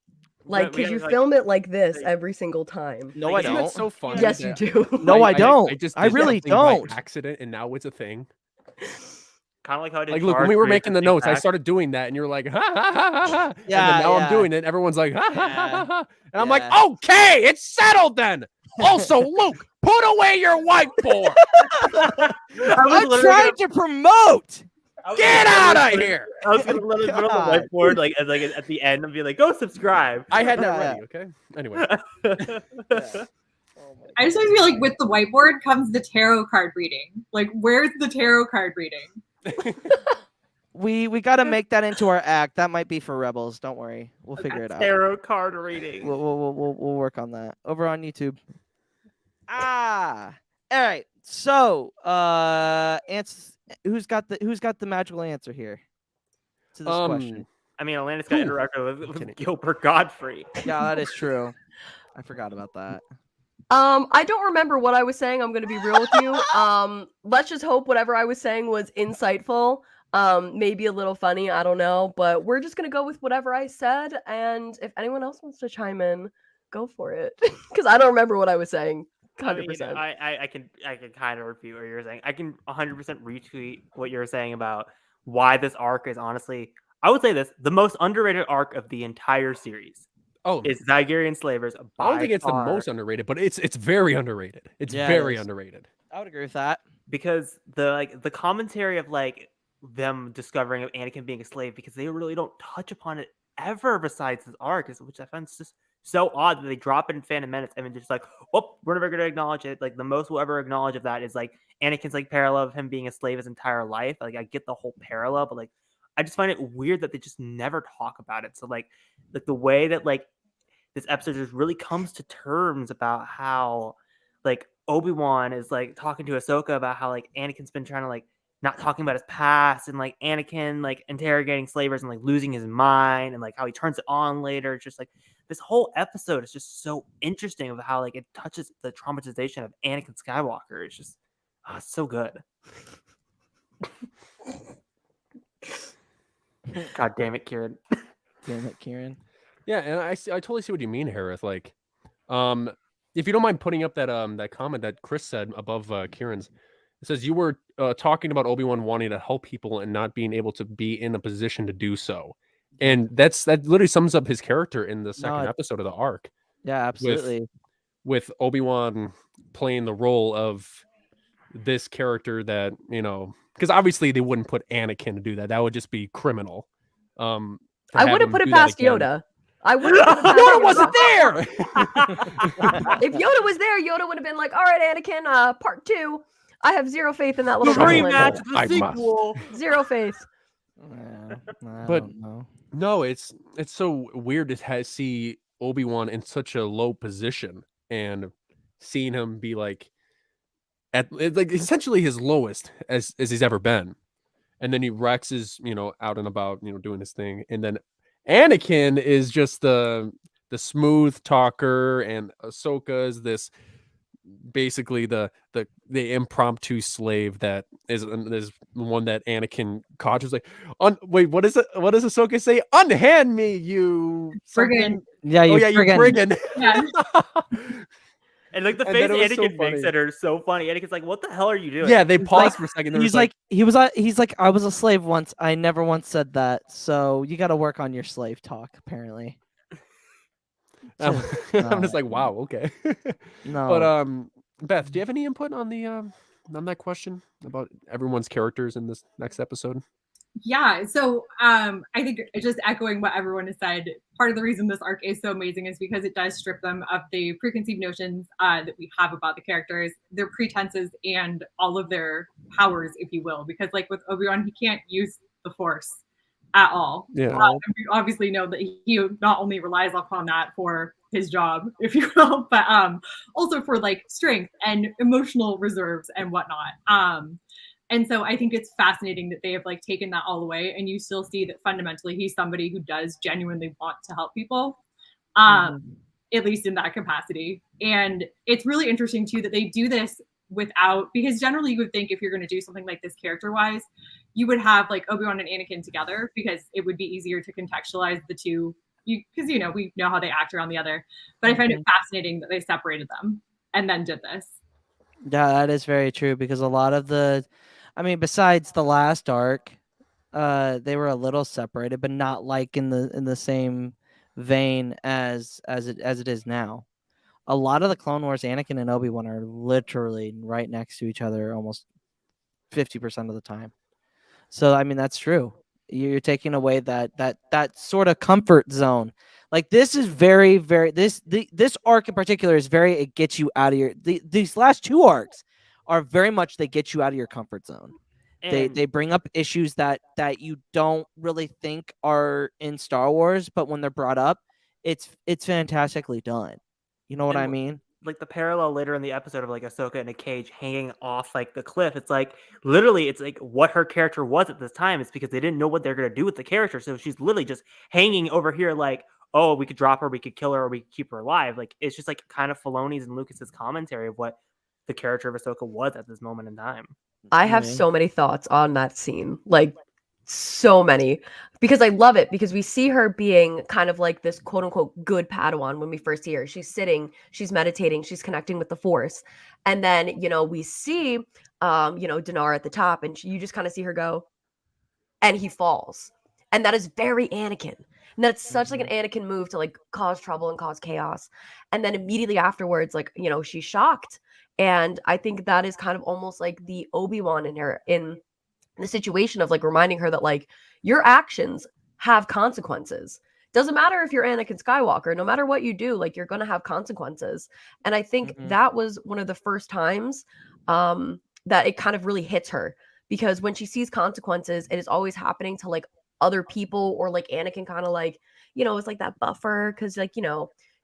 Like, because you film it like this every single time. No, Like, I isn't it don't. so funny Yes, you that do. No, I don't. I did really something by don't. accident, and now it's a thing. kind of like how I did. Like, look, when we were making the notes, I started doing that, and you're like, ha ha ha ha ha. Yeah, and then now yeah. I'm doing it. Everyone's like, ha ha ha ha ha. And I'm like, Yeah. okay, it's settled then. Also, Luke, put away your whiteboard. I'm trying to promote. Get out of here. I was gonna literally put on God. the whiteboard like at the end and be like, go subscribe. I had that Yeah. ready. Okay. Anyway. I just always feel like with the whiteboard comes the tarot card reading. Like, where's the tarot card reading? We got to make that into our act. That might be for Rebels. Don't worry, we'll figure it out. Tarot card reading. We'll work on that over on YouTube. All right. So, who's got the magical answer here to this question? I mean, Alanis got interrupted with Gilbert Godfrey. Yeah, that is true. I forgot about that. I don't remember what I was saying. I'm gonna be real with you. Let's just hope whatever I was saying was insightful. Maybe a little funny. I don't know, but we're just gonna go with whatever I said. And if anyone else wants to chime in, go for it. Because I don't remember what I was saying. 100%. I can kind of repeat what you're saying. I can 100% retweet what you're saying about why this arc is honestly, I would say this, the most underrated arc of the entire series. Oh, Is Zygerrian Slavers. I don't think it's the most underrated, but it's very underrated. It's very underrated. I would agree with that. Because the commentary of like them discovering of Anakin being a slave, because they really don't touch upon it ever besides this arc, which I find just so odd that they drop it in Phantom Menace and then just like, oh, we're never going to acknowledge it. Like the most we'll ever acknowledge of that is like Anakin's like parallel of him being a slave his entire life. Like I get the whole parallel, but like I just find it weird that they just never talk about it. So like the way that like this episode just really comes to terms about how like Obi-Wan is like talking to Ahsoka about how like Anakin's been trying to like not talking about his past, and like Anakin like interrogating slavers and like losing his mind, and like how he turns it on later. It's just like this whole episode is just so interesting of how like it touches the traumatization of Anakin Skywalker. It's just it's so good. God damn it, Kieran. Damn it, Kieran. Yeah, and I totally see what you mean, Hereth. Like, if you don't mind putting up that that comment that Chris said above Kieran's, it says you were talking about Obi-Wan wanting to help people and not being able to be in a position to do so, and that literally sums up his character in the second episode of the arc. Yeah, absolutely. With Obi-Wan playing the role of this character that, you know, because obviously they wouldn't put Anakin to do that. That would just be criminal. I wouldn't put it past Yoda. I wouldn't. Yoda wasn't there. If Yoda was there, Yoda would have been like, "All right, Anakin, part 2. I have zero faith in that The little Shovel gremlin. rematch, Knight. the I must. sequel. Zero faith. I But- don't know. No, it's so weird to see Obi-Wan in such a low position and seeing him be like at like essentially his lowest as he's ever been. And then Rex is, out and about, doing his thing. And then Anakin is just the smooth talker, and Ahsoka is this basically the impromptu slave that is one that Anakin caught. Was like, wait, what is it? What does Ahsoka say? Unhand me, you Brigand. something. Yeah, Oh you yeah, you brigand. Yeah. And like the And face then it was so Anakin makes funny. at her is so funny. Anakin's like, "What the hell are you doing?" Yeah, they He's paused like- for a second. There He's was like, he's like, I was a slave once. I never once said that. So you got to work on your slave talk, apparently. I'm No. just like, wow, okay. No. But Beth, do you have any input on that question about everyone's characters in this next episode? Yeah, so I think just echoing what everyone has said, part of the reason this arc is so amazing is because it does strip them of the preconceived notions that we have about the characters, their pretenses, and all of their powers, if you will. Because like with Obi-Wan, he can't use the Force at all. Yeah. And we obviously know that he not only relies upon that for his job, if you will, but also for like strength and emotional reserves and whatnot. And so I think it's fascinating that they have like taken that all away, and you still see that fundamentally he's somebody who does genuinely want to help people, at least in that capacity. And it's really interesting too that they do this without, because generally you would think if you're going to do something like this character wise, you would have like Obi-Wan and Anakin together because it would be easier to contextualize the two, because we know how they act around the other. But I find it fascinating that they separated them and then did this. Yeah, that is very true, because a lot of besides the last arc, they were a little separated, but not like in the same vein as it is now. A lot of the Clone Wars, Anakin and Obi-Wan are literally right next to each other almost 50% of the time. So I mean, that's true. You're taking away that sort of comfort zone. Like this is very, very this arc in particular is very, it gets you out of your these last two arcs are very much, they get you out of your comfort zone. And They bring up issues that you don't really think are in Star Wars, but when they're brought up, it's fantastically done. You know what And I mean? like the parallel later in the episode of like Ahsoka in a cage hanging off like the cliff, it's like literally it's like what her character was at this time. It's because they didn't know what they're gonna do with the character, so she's literally just hanging over here like, oh, we could drop her, we could kill her, or we could keep her alive. Like it's just like kind of Filoni's and Lucas's commentary of what the character of Ahsoka was at this moment in time. I have Yeah. so many thoughts on that scene. Like so many. Because I love it, because we see her being kind of like this quote unquote good Padawan when we first see her. She's sitting, she's meditating, she's connecting with the Force. And then, we see Dinar at the top, and you just kind of see her go, and he falls. And that is very Anakin. And that's such like an Anakin move to like cause trouble and cause chaos. And then immediately afterwards, like, she's shocked. And I think that is kind of almost like the Obi-Wan in her, in the situation of like reminding her that like your actions have consequences. Doesn't matter if you're Anakin Skywalker, no matter what you do, like you're going to have consequences. And I think that was one of the first times that it kind of really hits her, because when she sees consequences, it is always happening to like other people, or like Anakin kind of like, it's like that buffer, because like,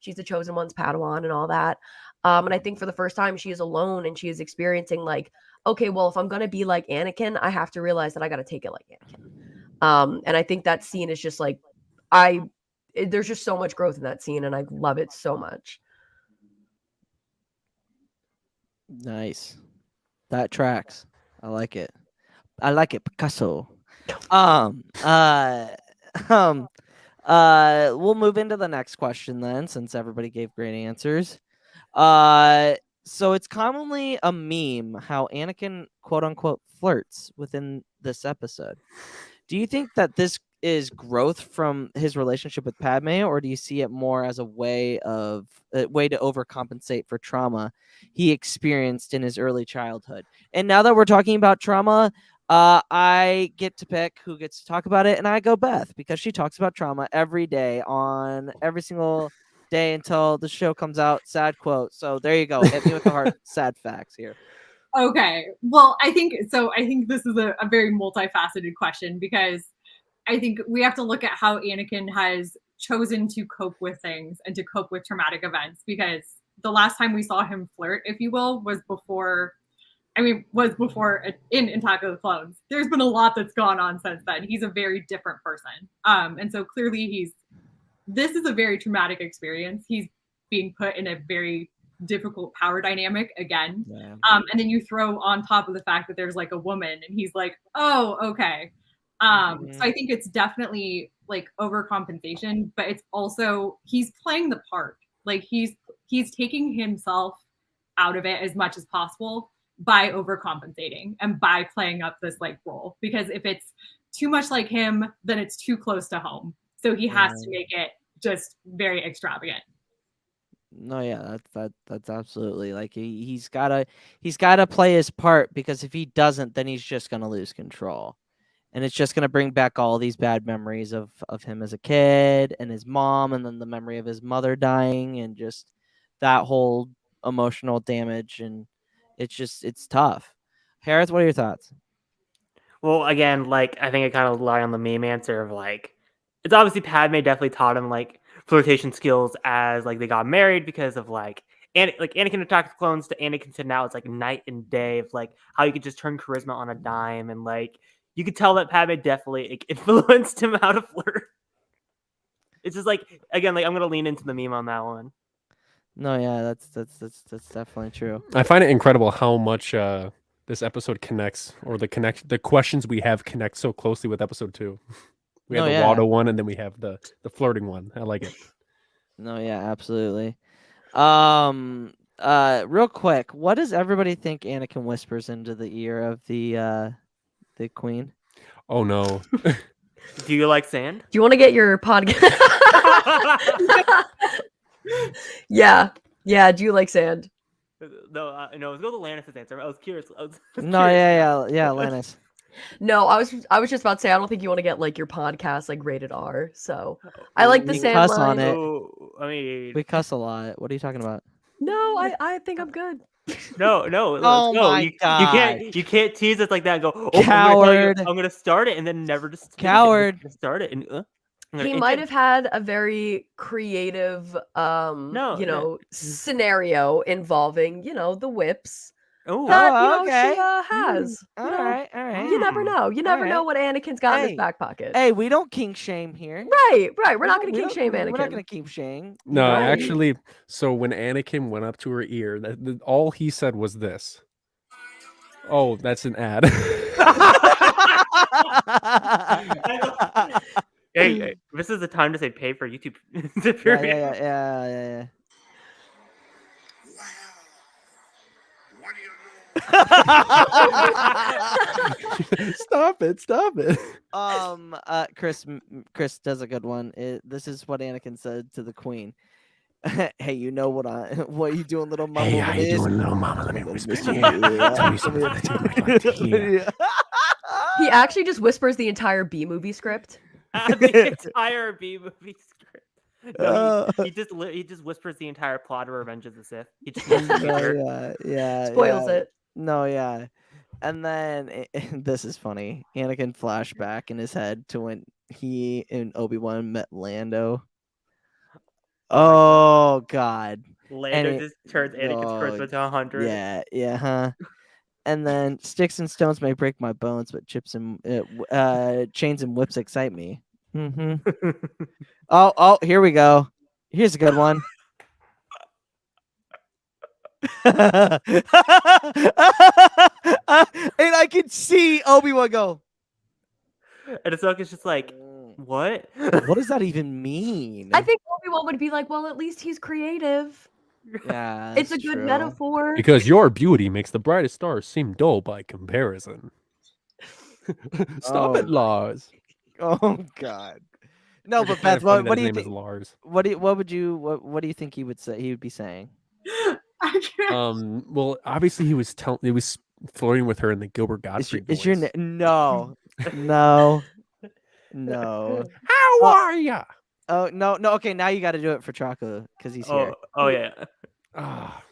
she's the chosen one's Padawan and all that. And I think for the first time she is alone, and she is experiencing like, okay, well, if I'm going to be like Anakin, I have to realize that I got to take it like Anakin. And I think that scene is just like, there's just so much growth in that scene, and I love it so much. Nice. That tracks. I like it. Picasso. We'll move into the next question then, since everybody gave great answers. So it's commonly a meme how Anakin quote unquote flirts within this episode. Do you think that this is growth from his relationship with Padme, or do you see it more as a way to overcompensate for trauma he experienced in his early childhood? And now that we're talking about trauma, I get to pick who gets to talk about it, and I go Beth, because she talks about trauma every day, on every single day until the show comes out. Sad quote. So there you go. Hit me with the hard sad facts here. Okay. Well, I think this is a very multifaceted question because I think we have to look at how Anakin has chosen to cope with things and to cope with traumatic events, because the last time we saw him flirt, if you will, was before in Attack of the Clones. There's been a lot that's gone on since then. He's a very different person. And so clearly this is a very traumatic experience. He's being put in a very difficult power dynamic again. Yeah. And then you throw on top of the fact that there's like a woman and he's like, oh, okay. So I think it's definitely like overcompensation, but it's also he's playing the part. Like he's taking himself out of it as much as possible by overcompensating and by playing up this like role. Because if it's too much like him, then it's too close to home. So he has to make it just very extravagant. No, yeah, that's absolutely like he's gotta play his part, because if he doesn't, then he's just gonna lose control, and it's just gonna bring back all these bad memories of him as a kid and his mom, and then the memory of his mother dying, and just that whole emotional damage, and it's tough. Hereth, what are your thoughts? Well, again, like I think I kind of rely on the meme answer of like it's obviously Padme definitely taught him like flirtation skills as like they got married, because of like Anakin Attack the Clones to Anakin to now it's like night and day of like how you could just turn charisma on a dime, and like you could tell that Padme definitely like, influenced him how to flirt. It's just like again, like I'm gonna lean into the meme on that one. No, yeah, that's definitely true. I find it incredible how much this episode connects, or the questions we have connect so closely with episode 2. We have the Watto one, and then we have the flirting one. I like it. No, yeah, absolutely. Real quick, what does everybody think Anakin whispers into the ear of the queen? Oh no. Do you like sand? Do you want to get your podcast? Yeah. Do you like sand? No, no. Let's go to Lannis's answer. I was curious. No, yeah, Lannis. No, I was just about to say I don't think you want to get like your podcast like rated R. So I like the We sand cuss line. on it. Oh, I mean, We cuss a lot. What are you talking about? No, I think I'm good. no. Oh no, my God. You can't tease us like that. And go, oh, Coward. I'm gonna start it, and then never just Coward. Start it, and He might have had a very creative scenario involving, the whips Oh, that okay. she has. All right. You never know. You never know Alright. what Anakin's got in Hey, his back pocket. Hey, we don't kink shame here. Right. We're not going to We kink shame don't- Anakin. We're not gonna keep shame. No, Right. actually, so when Anakin went up to her ear, all he said was this. Oh, that's an ad. hey, this is the time to say pay for YouTube. Yeah. Stop it. Chris does a good one. This is what Anakin said to the queen. Hey, you know what you doing, little mama? Hey, how you doing, little mama? Let me whisper to you. Tell me something that you might like to hear. He actually just whispers the entire B movie script. The entire B movie script. No, he just whispers the entire plot of Revenge of the Sith. He just Spoils it. No, yeah. And then this is funny. Anakin flashback in his head to when he and Obi-Wan met Lando. Oh God. Lando just turns Anakin's charisma to 100. Yeah, huh? And then sticks and stones may break my bones, but chips and chains and whips excite me. Mm-hmm. Oh, here we go. Here's a good one. And I can see Obi-Wan go. And Ahsoka's just like, what? What does that even mean? I think Obi-Wan would be like, well, at least he's creative. Yeah, It's a good metaphor. Because your beauty makes the brightest stars seem dull by comparison. Stop it, Lars. Oh God. No, It's but kinda Beth, funny that what do his you name is think? Lars. What do you think he would say? He would be saying. I can't. Well, obviously he was flirting with her in the Gilbert Godfrey voice. Is your no? No. How are ya? Oh no. Okay, now you got to do it for Chaco because he's here. Oh yeah. Ah.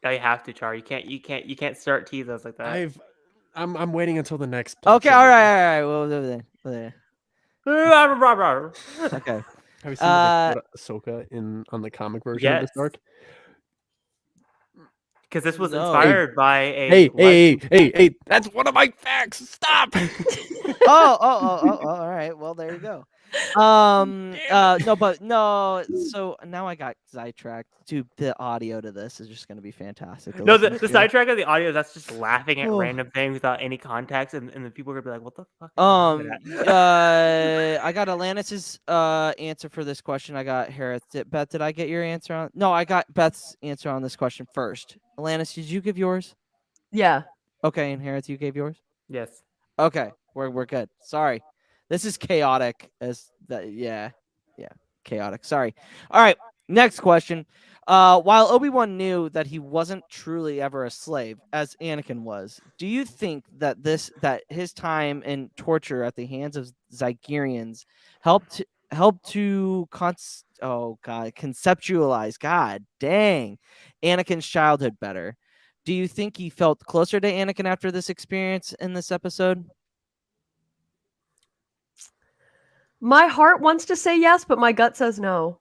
No, you have to, Char. You can't start tease us like that. I'm waiting until the next. Okay, show. all right. We'll do that. Okay. Have you seen what they put Ahsoka on the comic version of this Yes. arc? Because this was No. inspired by a Hey! That's one of my facts. Stop. Oh, all right. Well, there you go. No. So now I got sidetracked. Dude, the audio to this is just gonna be fantastic. to No, listen the to. sidetrack of the audio, that's just laughing at Oh. random things without any context, and the people are gonna be like, "What the fuck?" Is I got Alanis's answer for this question. I got Hereth. Beth, did I get your answer on? No, I got Beth's answer on this question first. Alanis, did you give yours? Yeah. Okay, and Hereth, you gave yours. Yes. Okay, we're good. Sorry, this is chaotic. Yeah, chaotic. Sorry. All right, next question. While Obi-Wan knew that he wasn't truly ever a slave, as Anakin was, do you think that his time in torture at the hands of Zygerrians helped to conceptualize, God dang, Anakin's childhood better? Do you think he felt closer to Anakin after this experience in this episode? My heart wants to say yes, but my gut says no.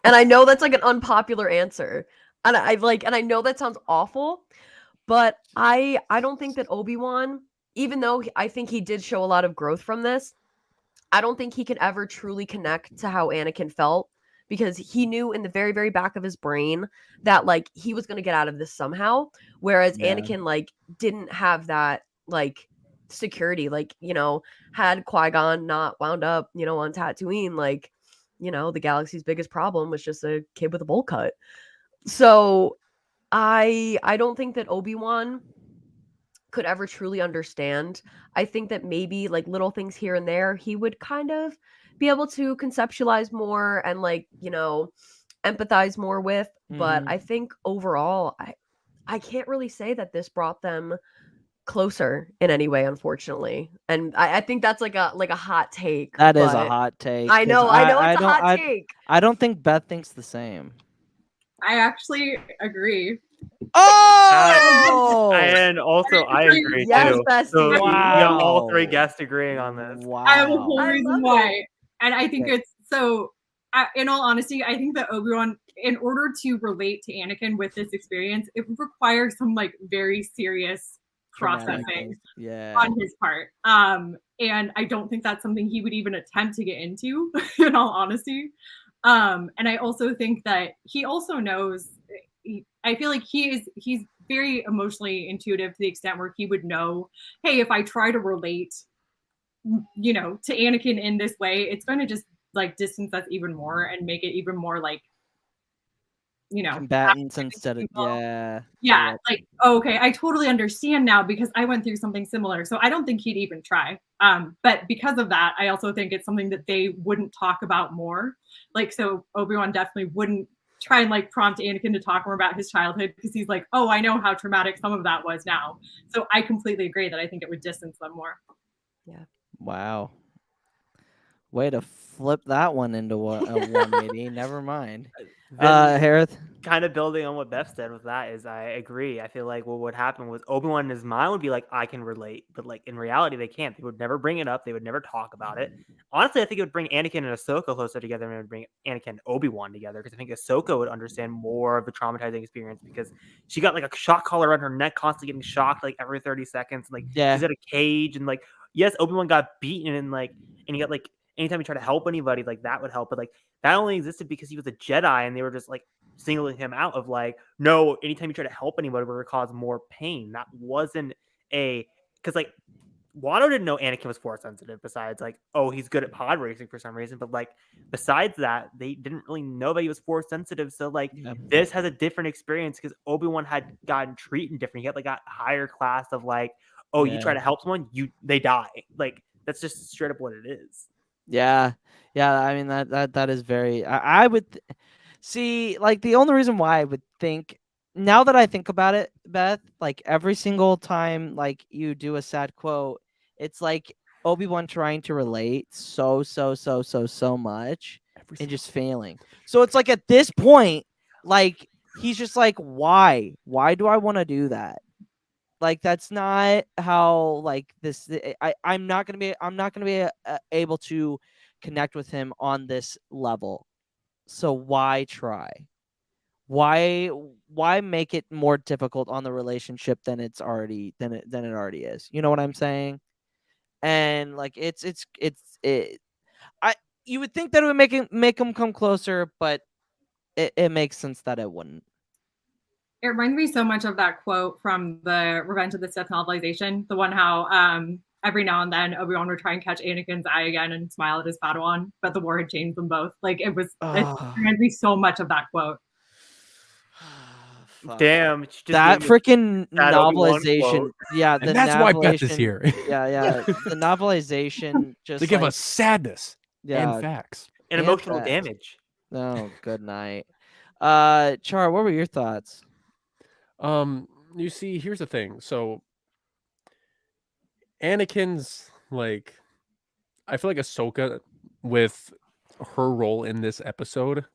And I know that's like an unpopular answer. And I know that sounds awful, but I don't think that Obi-Wan, even though I think he did show a lot of growth from this, I don't think he could ever truly connect to how Anakin felt, because he knew in the very, very back of his brain that like he was going to get out of this somehow, whereas Yeah. Anakin like didn't have that like security. Like, had Qui-Gon not wound up, on Tatooine, like, the galaxy's biggest problem was just a kid with a bowl cut. So I don't think that Obi-Wan could ever truly understand. I think that maybe like little things here and there he would kind of be able to conceptualize more and like, empathize more with. But I think overall I can't really say that this brought them closer in any way, unfortunately. And I think that's like a hot take. That is a but hot take. I know 'cause it's a hot take. I don't think Beth thinks the same. I actually agree. Oh! And also, I agree Yes, too. bestie. So you got all three Wow. guests agreeing on this. Wow. I have a whole I reason love why. And I think Okay. it's so, in all honesty, I think that Obi-Wan, in order to relate to Anakin with this experience, it would require some like very serious Traumatic processing things. Yeah. on his part. And I don't think that's something he would even attempt to get into, in all honesty. And I also think that he also knows, I feel like he's very emotionally intuitive to the extent where he would know, hey, if I try to relate, to Anakin in this way, it's going to just like distance us even more and make it even more like, Combatants instead of yeah, like, okay, I totally understand now because I went through something similar. So I don't think he'd even try. But because of that, I also think it's something that they wouldn't talk about more. Like, so Obi-Wan definitely wouldn't try and like prompt Anakin to talk more about his childhood because he's like, oh, I know how traumatic some of that was now. So I completely agree that I think it would distance them more. Yeah. Wow. Way to flip that one into a 180. Never mind. Hereth? Kind of building on what Beth said with that is I agree. I feel like what would happen was Obi-Wan in his mind would be like, I can relate. But like in reality, they can't. They would never bring it up. They would never talk about it. Honestly, I think it would bring Anakin and Ahsoka closer together and it would bring Anakin and Obi-Wan together because I think Ahsoka would understand more of the traumatizing experience because she got like a shock collar around her neck, constantly getting shocked like every 30 seconds. Like she's at a cage and like, yes, Obi-Wan got beaten and he got like, anytime he tried to help anybody, like that would help. But like that only existed because he was a Jedi and they were just like singling him out of like, no, anytime you try to help anybody, we're going to cause more pain. That wasn't because like Watto didn't know Anakin was force sensitive besides like, oh, he's good at pod racing for some reason. But like besides that, they didn't really know that he was force sensitive. So like this has a different experience because Obi-Wan had gotten treated different. He had like a higher class of like, oh, you try to help someone, they die. Like that's just straight up what it is. Yeah. I mean that is very. I would see like the only reason why I would think now that I think about it, Beth, like every single time like you do a sad quote, it's like Obi-Wan trying to relate so much and just failing. So it's like at this point, like he's just like, why do I want to do that? Like, that's not how, like, this, I'm not gonna be able to connect with him on this level. So why try? Why make it more difficult on the relationship than it already is? You know what I'm saying? And like, you would think that it would make him come closer, but it makes sense that it wouldn't. It reminds me so much of that quote from the Revenge of the Sith novelization, the one how every now and then Obi-Wan would try and catch Anakin's eye again and smile at his Padawan, but the war had changed them both. Like, it reminds me so much of that quote. Damn, that freaking that Obi-Wan novelization. quote. Yeah, And that's why Beth is novelization- here. Yeah, the novelization just to give like, us sadness yeah, and facts. And And emotional facts. damage. Oh, good night. Char, what were your thoughts? You see, here's the thing. So Anakin's like, I feel like Ahsoka with her role in this episode,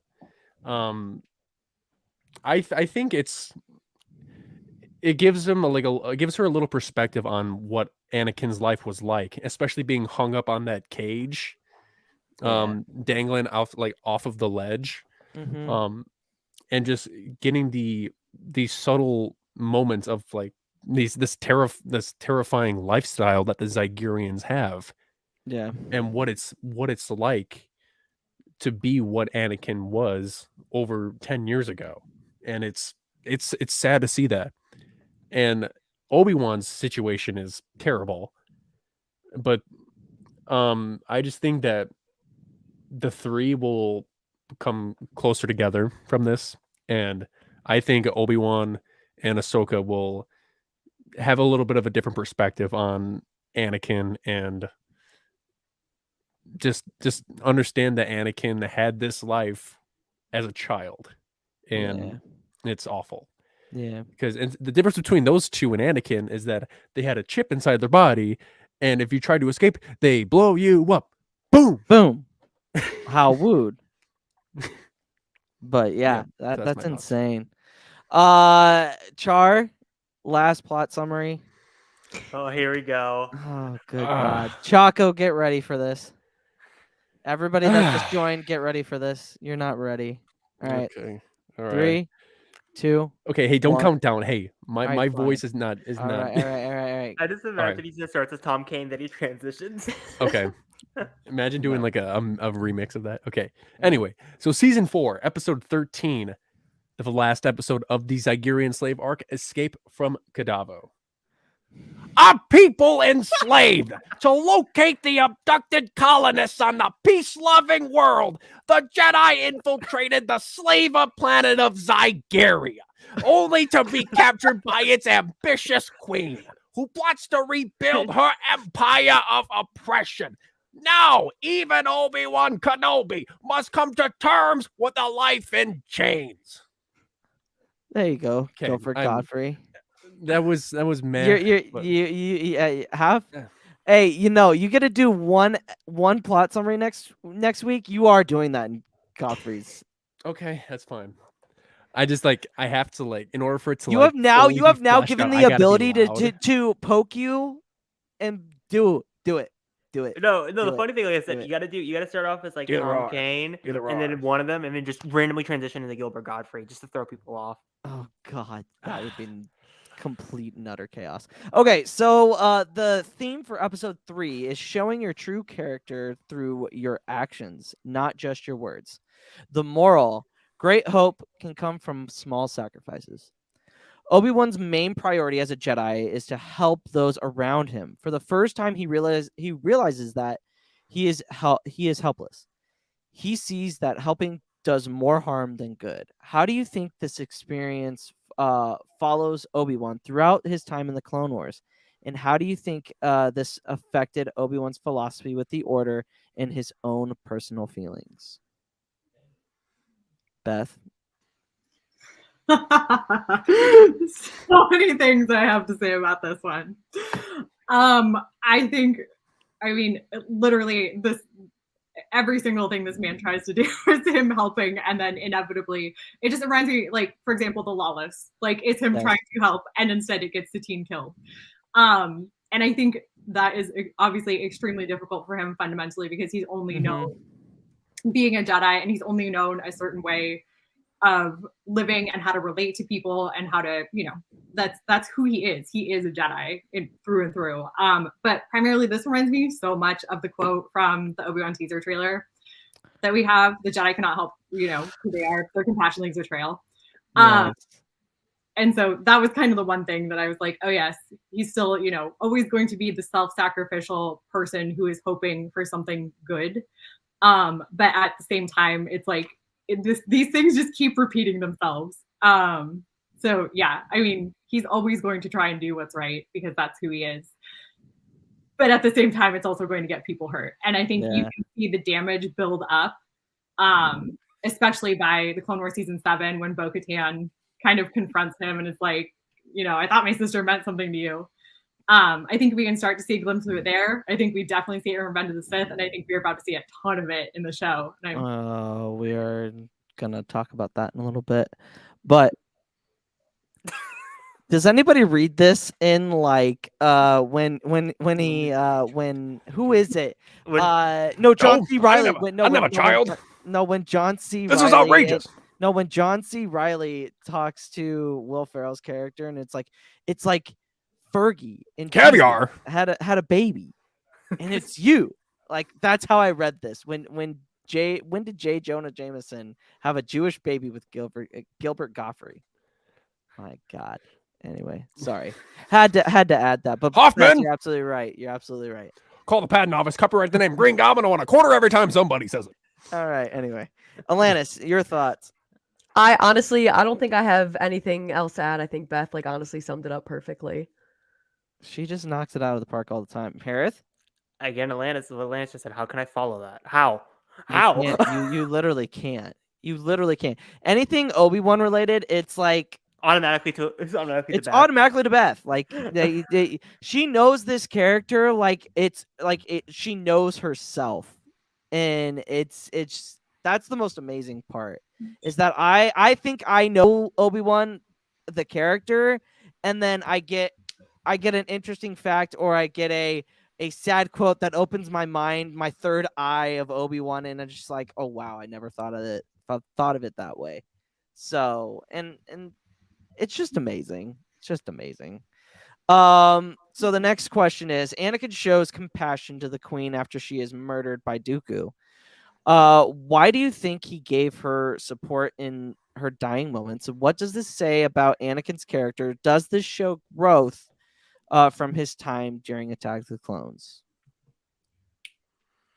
I think it gives him it gives her a little perspective on what Anakin's life was like, especially being hung up on that cage, dangling off of the ledge, Mhm. and just getting these subtle moments of like this terrifying lifestyle that the Zygerrians have, Yeah. and what it's like to be what Anakin was over 10 years ago. And it's sad to see that. And Obi-Wan's situation is terrible. But I just think that the three will come closer together from this, and I think Obi-Wan and Ahsoka will have a little bit of a different perspective on Anakin, and just understand that Anakin had this life as a child, and it's awful. Yeah. Because the difference between those two and Anakin is that they had a chip inside their body, and if you try to escape, they blow you up. Boom! Boom. How wooed. But Yeah, that's my thoughts. insane. Char, last plot summary. Oh, here we go. Oh, good God. Chaco, get ready for this. Everybody that just joined, get ready for this. You're not ready. All right. Okay. All right. 3, 2. Okay. Hey, don't one. count down. Hey, my Alright, voice fine. is not. All right. I just imagine he just starts as Tom Kane, then he transitions. Okay. Imagine doing like a remix of that. Okay. Anyway, so season 4, episode 13, the last episode of the Zygerrian Slave Arc, Escape from Kadavo. A people enslaved to locate the abducted colonists on the peace-loving world. The Jedi infiltrated the slaver planet of Zygerria, only to be captured by its ambitious queen, who plots to rebuild her empire of oppression. Now, even Obi-Wan Kenobi must come to terms with a life in chains. There you go. Okay, Go for Godfrey. That was mad. You have. Hey, you get to do one plot summary next week. You are doing that in Godfrey's. Okay, that's fine. I just I have to in order for it to you have now given the ability to to poke you and do it. No. The funny thing, like I said, you got to start off as like Tom Kane, and then one of them, and then just randomly transition into Gilbert Godfrey, just to throw people off. Oh God, that would be complete and utter chaos. Okay, so the theme for episode 3 is showing your true character through your actions, not just your words. The moral: great hope can come from small sacrifices. Obi-Wan's main priority as a Jedi is to help those around him. For the first time, he realizes that he is helpless. He sees that helping does more harm than good. How do you think this experience follows Obi-Wan throughout his time in the Clone Wars? And how do you think this affected Obi-Wan's philosophy with the Order and his own personal feelings? Beth? So many things I have to say about this one. Literally, this every single thing this man tries to do is him helping, and then inevitably it just reminds me, like, for example, the Lawless, like, it's him trying to help and instead it gets the team killed. And I think that is obviously extremely difficult for him fundamentally, because he's only known being a Jedi, and he's only known a certain way of living and how to relate to people and how to, that's who he is. He is a Jedi through and through. But primarily this reminds me so much of the quote from the Obi-Wan teaser trailer that we have: the Jedi cannot help, who they are. Their compassion leaves a trail. Yes. And so that was kind of the one thing that I was like, oh yes, he's still, always going to be the self-sacrificial person who is hoping for something good. But at the same time, it's like, these things just keep repeating themselves. So yeah, I mean, he's always going to try and do what's right because that's who he is. But at the same time, it's also going to get people hurt. And I think you can see the damage build up, especially by the Clone Wars season 7, when Bo-Katan kind of confronts him and is like, I thought my sister meant something to you. I think we can start to see a glimpse of it there. I think we definitely see it in Revenge of the Sith, and I think we're about to see a ton of it in the show. And we are gonna talk about that in a little bit, but does anybody read this in like when who is it? No, John C. Riley. I'm not a child. When John C. This Riley, is outrageous. when John C. Riley talks to Will Ferrell's character, and it's like Fergie and Caviar had a baby, and it's you. Like, that's how I read this. When did J. Jonah Jameson have a Jewish baby with Gilbert Gottfried? My God. Anyway, sorry, had to add that. But Hoffman, you're absolutely right. You're absolutely right. Call the patent office, copyright the name Green Goblin. I want a quarter every time somebody says it. All right. Anyway, Alanis, your thoughts? I don't think I have anything else to add. I think Beth honestly summed it up perfectly. She just knocks it out of the park all the time. Hereth? Again, Alanis just said, how can I follow that? How? You literally can't. You literally can't. Anything Obi-Wan related, it's like automatically to Beth. Like she knows this character she knows herself. And it's that's the most amazing part, is that I think I know Obi-Wan the character, and then I get an interesting fact, or I get a sad quote that opens my mind, my third eye of Obi-Wan, and I'm just like, oh wow, I never thought of it that way. So and it's just amazing. It's just amazing. So the next question is, Anakin shows compassion to the Queen after she is murdered by Dooku. Why do you think he gave her support in her dying moments? What does this say about Anakin's character? Does this show growth from his time during Attack of the Clones?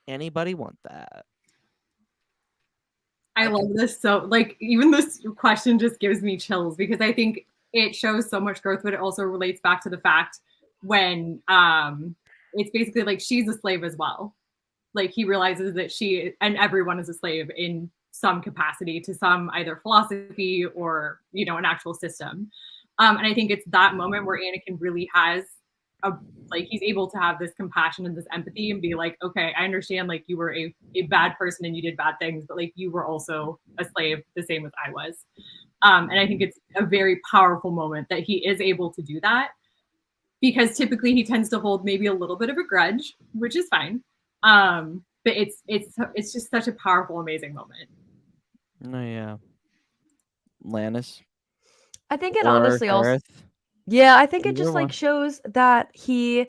Anybody want that? I love this. So even this question just gives me chills, because I think it shows so much growth, but it also relates back to the fact when it's basically she's a slave as well. He realizes that she and everyone is a slave in some capacity to some either philosophy or, an actual system. And I think it's that moment where Anakin really has he's able to have this compassion and this empathy and be like, okay, I understand, you were a bad person and you did bad things, but you were also a slave the same as I was. And I think it's a very powerful moment that he is able to do that, because typically he tends to hold maybe a little bit of a grudge, which is fine. But it's just such a powerful, amazing moment. Oh yeah. Lannis? I think it honestly also... Yeah, I think it just shows that he,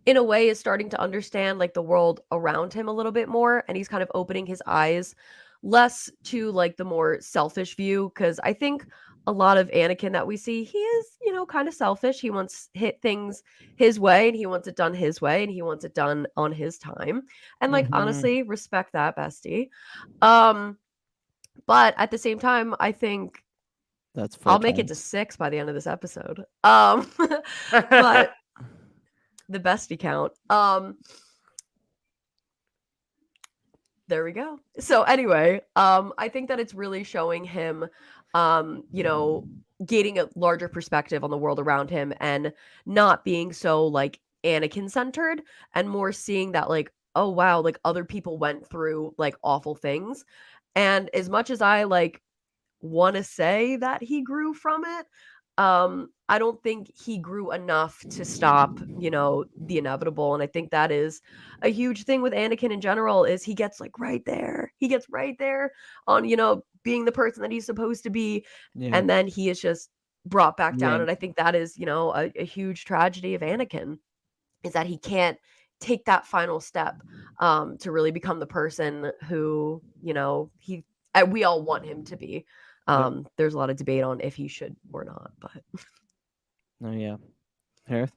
in a way, is starting to understand the world around him a little bit more, and he's kind of opening his eyes less to the more selfish view, because I think a lot of Anakin that we see, he is, kind of selfish. He wants things his way, and he wants it done his way, and he wants it done on his time. And honestly, respect that, bestie. But at the same time, I think I'll make it to 6 by the end of this episode. But the bestie count. There we go. So anyway, I think that it's really showing him, gaining a larger perspective on the world around him and not being so Anakin centered, and more seeing that oh wow, like other people went through like awful things. And as much as I like want to say that he grew from it, I don't think he grew enough to stop, you know, the inevitable. And I think that is a huge thing with Anakin in general, is he gets like right there. He gets right there on, you know, being the person that he's supposed to be. Yeah. And then he is just brought back down. Yeah. And I think that is, you know, a huge tragedy of Anakin, is that he can't take that final step to really become the person who, you know, we all want him to be. There's a lot of debate on if he should or not, but Oh yeah. Hereth?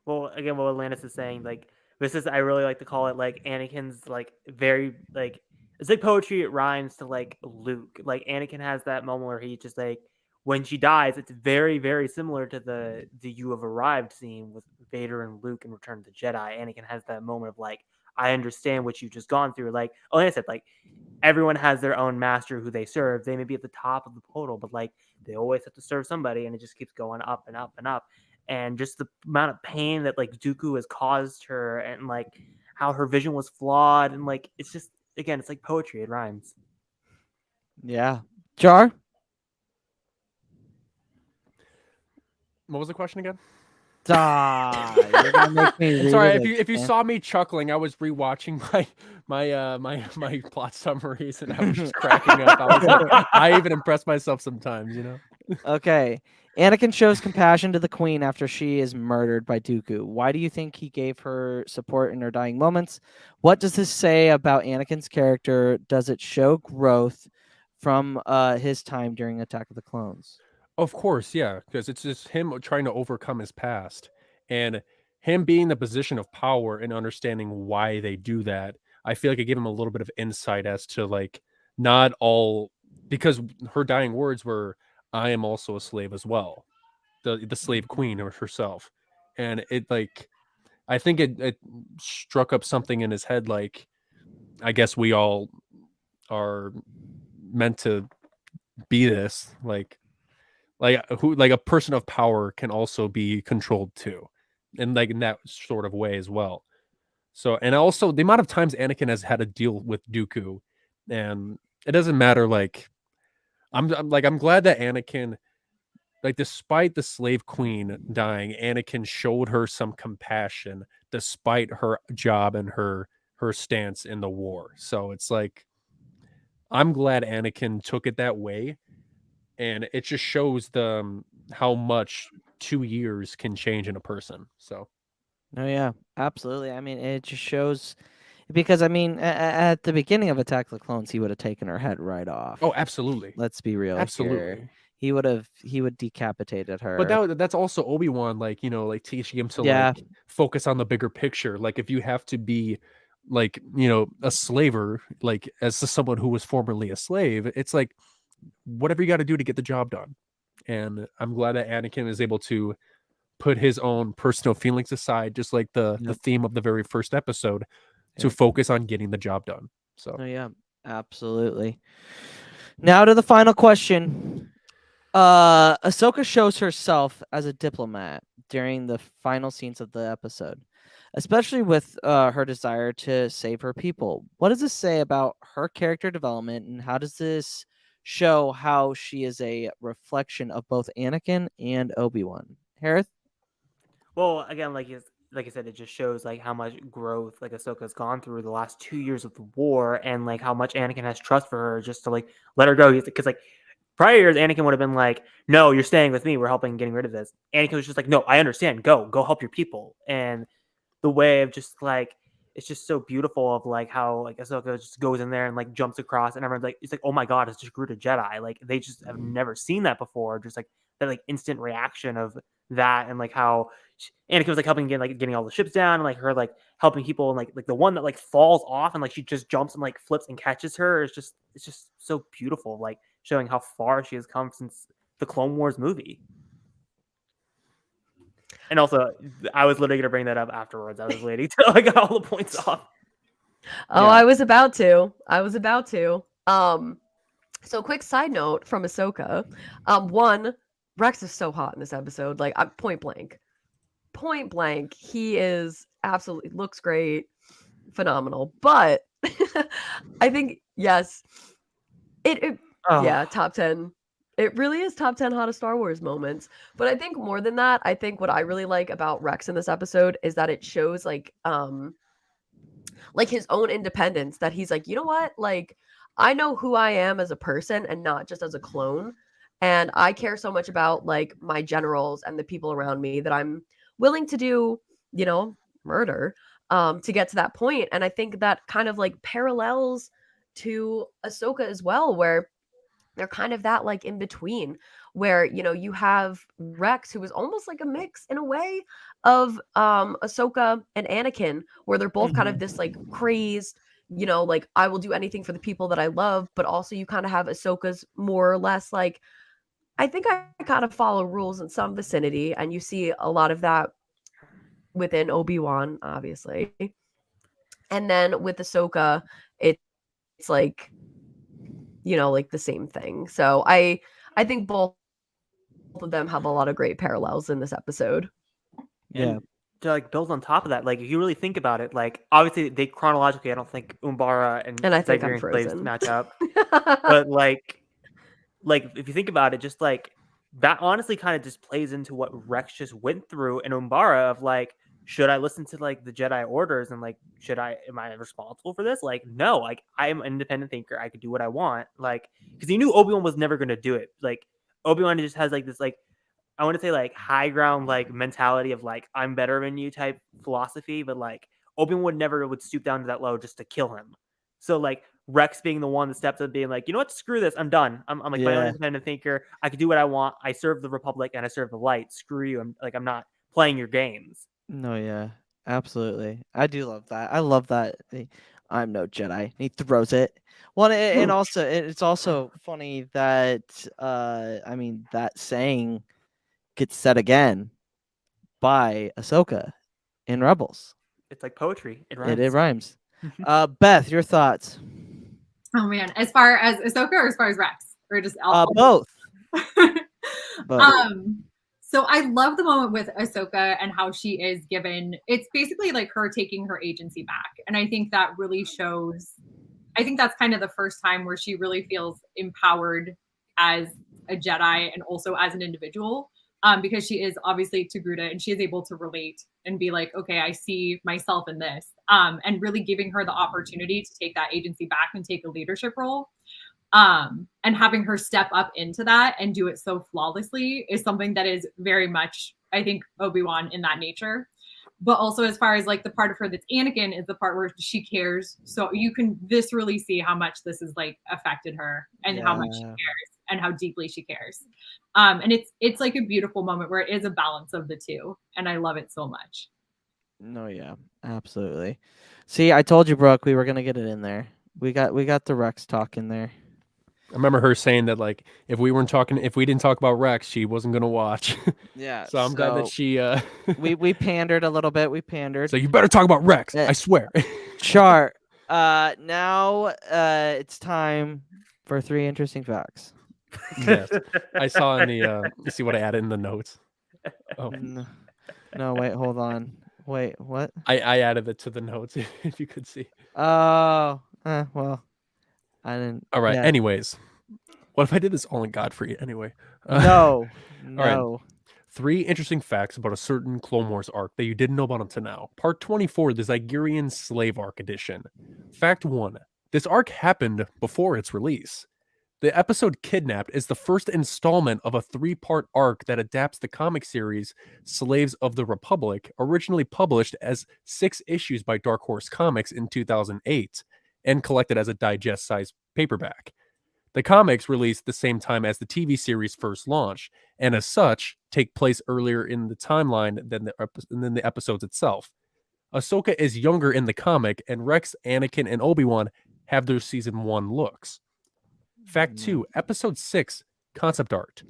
Well, again, what Alanis is saying, like, this is, I really like to call it like Anakin's like very like, it's like poetry. It rhymes to like Luke. Like Anakin has that moment where he just like, when she dies, it's very very similar to the "You Have Arrived" scene with Vader and Luke in Return of the Jedi. Anakin has that moment of like, I understand what you've just gone through. Like Alanis said, like everyone has their own master who they serve. They may be at the top of the totem, but like they always have to serve somebody, and it just keeps going up and up and up. And just the amount of pain that like Dooku has caused her, and like how her vision was flawed, and like it's just, again, it's like poetry. It rhymes. Yeah. Jar? What was the question again? You're gonna make me read Sorry, it if you again. saw me chuckling, I was rewatching my plot summaries, and I was just cracking up. I was like, I even impress myself sometimes, you know. Okay. Anakin shows compassion to the queen after she is murdered by Dooku. Why do you think he gave her support in her dying moments? What does this say about Anakin's character? Does it show growth from his time during Attack of the Clones? Of course, yeah, because it's just him trying to overcome his past, and him being in the position of power and understanding why they do that. I feel like it gave him a little bit of insight as to like not all, because her dying words were, "I am also a slave as well," the slave queen herself, and it like, I think it struck up something in his head, like, I guess we all are meant to be this, like who, like a person of power can also be controlled too, and like in that sort of way as well. So, and also the amount of times Anakin has had to deal with Dooku, and it doesn't matter. Like, I'm glad that Anakin, like, despite the slave queen dying, Anakin showed her some compassion despite her job and her stance in the war. So it's like, I'm glad Anakin took it that way, and it just shows the how much 2 years can change in a person. So Oh yeah, absolutely. I mean, it just shows, because I mean, at the beginning of Attack of the Clones, he would have taken her head right off. oh, absolutely, Let's be real here. absolutely. He would decapitated her. But that's also Obi-Wan, like, you know, like teaching him to Yeah. like focus on the bigger picture. Like, if you have to be like, you know, a slaver, like as someone who was formerly a slave, it's like whatever you got to do to get the job done. And I'm glad that Anakin is able to put his own personal feelings aside, just like the Yep. theme of the very first episode, to Yep. focus on getting the job done. So Oh yeah, absolutely. Now to the final question. Ahsoka shows herself as a diplomat during the final scenes of the episode, especially with her desire to save her people. What does this say about her character development, and how does this show how she is a reflection of both Anakin and Obi-Wan? Hereth? Well, again, like I said, it just shows like how much growth like Ahsoka's gone through the last 2 years of the war, and like how much Anakin has trust for her just to like let her go. Because like prior years, Anakin would have been like, "No, you're staying with me. We're helping getting rid of this." Anakin was just like, "No, I understand. Go help your people." And the way of just like, it's just so beautiful of like how like Ahsoka just goes in there and like jumps across, and everyone's like, it's like, oh my god, it's just grew to Jedi. Like they just have never seen that before. Just like that like instant reaction of that, and like how Anakin was like helping getting all the ships down, and like her like helping people, and like the one that like falls off and like she just jumps and like flips and catches her. It's just so beautiful, like showing how far she has come since the Clone Wars movie. And also, I was literally gonna bring that up afterwards. I was waiting till I got all the points off. Oh, Yeah. I was about to. So quick side note from Ahsoka. One, Rex is so hot in this episode. Like, point blank. He is absolutely, looks great. phenomenal. But I think, yes, yeah, top 10. It really is top 10 hottest Star Wars moments. But I think more than that, I think what I really like about Rex in this episode is that it shows like his own independence, that he's like, you know what? Like, I know who I am as a person and not just as a clone. And I care so much about like my generals and the people around me that I'm willing to do, murder to get to that point. And I think that kind of like parallels to Ahsoka as well, where they're kind of that like in between, where you have Rex, who is almost like a mix in a way of Ahsoka and Anakin, where they're both kind of this like crazed, like I will do anything for the people that I love, but also you kind of have Ahsoka's more or less like, I think I kind of follow rules in some vicinity, and you see a lot of that within Obi-Wan, obviously. And then with Ahsoka, it's like, like the same thing. So I think both of them have a lot of great parallels in this episode. Yeah. To like build on top of that, like if you really think about it, like obviously they chronologically, I don't think Umbara and I think I'm Zygerrian slaves frozen. match up. But like if you think about it, just like that honestly kind of just plays into what Rex just went through in Umbara of like, should I listen to like the Jedi orders and like, am I responsible for this? Like, no, like I am an independent thinker. I could do what I want. Like, because he knew Obi-Wan was never going to do it. Like Obi-Wan just has like this, like, I want to say like high ground, like mentality of like, I'm better than you type philosophy. But like Obi-Wan would stoop down to that low just to kill him. So like Rex being the one that steps up being like, you know what, screw this. I'm done. I'm like my own independent thinker. I can do what I want. I serve the Republic and I serve the light. Screw you. I'm not playing your games. No, yeah, absolutely. I do love that. I love that. I'm no Jedi. He throws it. Well, and also it's also funny that that saying gets said again by Ahsoka in Rebels. It's like poetry. It rhymes. It rhymes. Beth, your thoughts? Oh man, as far as Ahsoka or as far as Rex, or just both. Both. So I love the moment with Ahsoka and how she is given, it's basically like her taking her agency back. And I think that really shows, I think that's kind of the first time where she really feels empowered as a Jedi and also as an individual, because she is obviously Togruta and she is able to relate and be like, okay, I see myself in this, and really giving her the opportunity to take that agency back and take a leadership role. And having her step up into that and do it so flawlessly is something that is very much, I think, Obi-Wan in that nature. But also as far as like the part of her that's Anakin is the part where she cares. So you can viscerally see how much this has like affected her and how much she cares and how deeply she cares. And it's like a beautiful moment where it is a balance of the two. And I love it so much. No, yeah, absolutely. See, I told you, Brooke, we were gonna get it in there. We got the Rex talk in there. I remember her saying that like if we didn't talk about Rex, she wasn't gonna watch. Yeah. So I'm glad that she we pandered a little bit. We pandered. So you better talk about Rex. I swear. Char. Now it's time for 3 interesting facts. Yes. I saw in the you see what I added in the notes. Oh. No, wait, hold on. Wait, what? I added it to the notes if you could see. Oh, well. I didn't. All right. Yeah. Anyways, what if I did this all in Godfrey anyway? No. All right. 3 interesting facts about a certain Clone Wars arc that you didn't know about until now. Part 24, the Zygerrian Slave Arc edition. Fact 1. This arc happened before its release. The episode Kidnapped is the first installment of a 3-part arc that adapts the comic series Slaves of the Republic, originally published as 6 issues by Dark Horse Comics in 2008. And collected as a digest-sized paperback. The comics released the same time as the TV series first launched, and as such, take place earlier in the timeline than the episodes itself. Ahsoka is younger in the comic, and Rex, Anakin, and Obi-Wan have their Season 1 looks. Fact 2, Episode 6, Concept Art.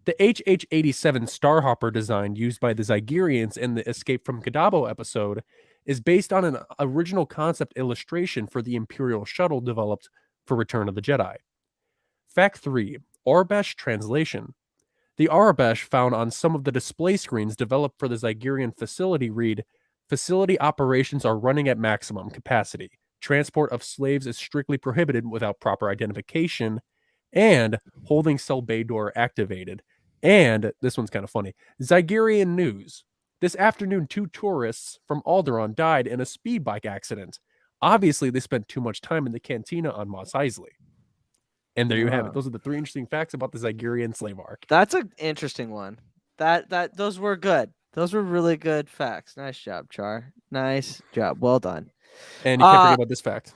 The HH-87 Starhopper design used by the Zygerrians in the Escape from Kadabo episode is based on an original concept illustration for the Imperial Shuttle developed for Return of the Jedi. Fact 3, Aurebesh translation. The Aurebesh found on some of the display screens developed for the Zygerrian facility read, Facility operations are running at maximum capacity. Transport of slaves is strictly prohibited without proper identification, and holding cell bay door activated. And this one's kind of funny. Zygerrian news. This afternoon, 2 tourists from Alderaan died in a speed bike accident. Obviously, they spent too much time in the cantina on Mos Eisley. And there you have it. Those are the 3 interesting facts about the Zygerrian Slave Arc. That's an interesting one. Those were good. Those were really good facts. Nice job, Char. Nice job. Well done. And you can't forget about this fact.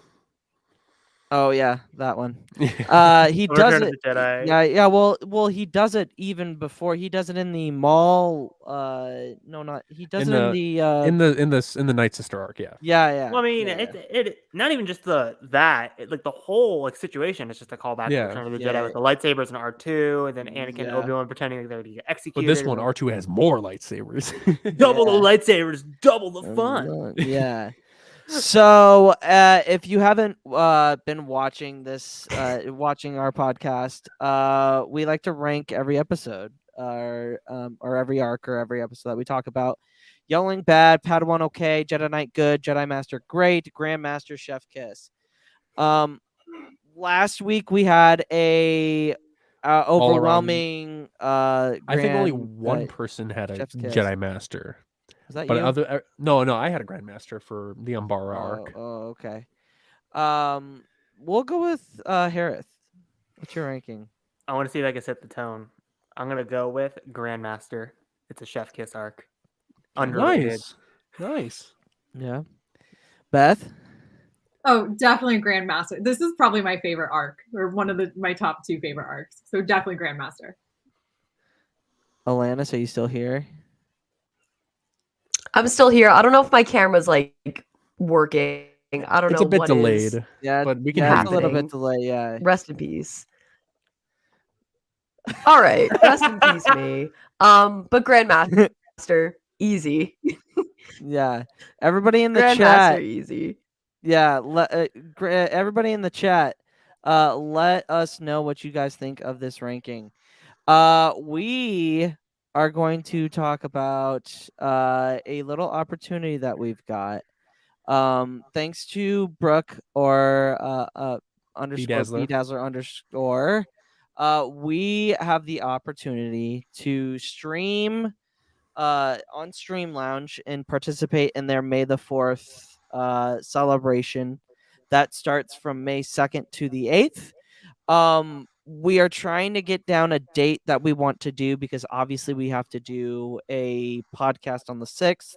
Oh yeah, that one. He Return does of it. the Jedi. Yeah. Well, he does it even before. He does it in the mall. No, not. He does In it in the Night Sister arc, yeah. Yeah. Well, I mean, yeah. it not even just like the whole like situation is just a callback to Yeah. Return of the Yeah. Jedi with the lightsabers and R2, and then Anakin and Yeah. Obi-Wan pretending like they're to get executed. But this one, R2 has more lightsabers. double the Yeah. lightsabers, double the fun. Yeah. So, if you haven't been watching this, watching our podcast, we like to rank every episode, or every arc or every episode that we talk about. Youngling bad, Padawan okay, Jedi Knight good, Jedi Master great, Grandmaster chef kiss. Last week we had a overwhelming. I think only grand, one person had a chef's kiss. Jedi Master. Was that But you? no, I had a Grandmaster for the Umbara arc. Oh, okay. We'll go with Hereth. What's your ranking? I want to see if I can set the tone. I'm gonna go with Grandmaster. It's a chef kiss arc. Underrated. Nice. Yeah. Beth? Oh, definitely Grandmaster. This is probably my favorite arc, or one of my top 2 favorite arcs. So definitely Grandmaster. Alanis, are you still here? I'm still here. I don't know if my camera's like working. I don't know. It's a bit what delayed. is Yeah, But we can yeah, hear it's you. a little bit happening. delayed. Yeah. Rest in peace. All right, rest in peace, me. But Grandmaster, easy. Yeah. Everybody in the Grandmaster, chat. easy. Yeah. Everybody in the chat. Let us know what you guys think of this ranking. We are going to talk about a little opportunity that we've got. Thanks to Brooke or Bedazzler. Bedazzler underscore. We have the opportunity to stream on Stream Lounge and participate in their May the 4th celebration that starts from May 2nd to the 8th. We are trying to get down a date that we want to do because obviously we have to do a podcast on the 6th.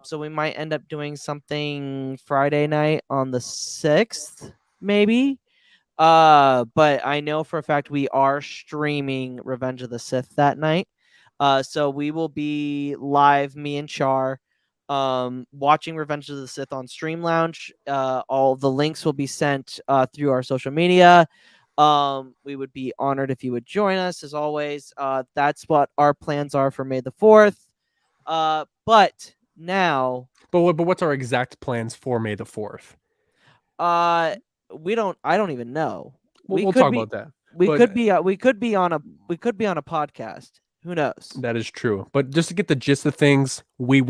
So we might end up doing something Friday night on the 6th, maybe. But I know for a fact we are streaming Revenge of the Sith that night. So we will be live, me and Char, watching Revenge of the Sith on Stream Lounge. All the links will be sent through our social media. We would be honored if you would join us as always. That's what our plans are for May the 4th. But now, But what's our exact plans for May the 4th? I don't even know. We'll talk about that. We But- could be on a podcast. Who knows? That is true. But just to get the gist of things, we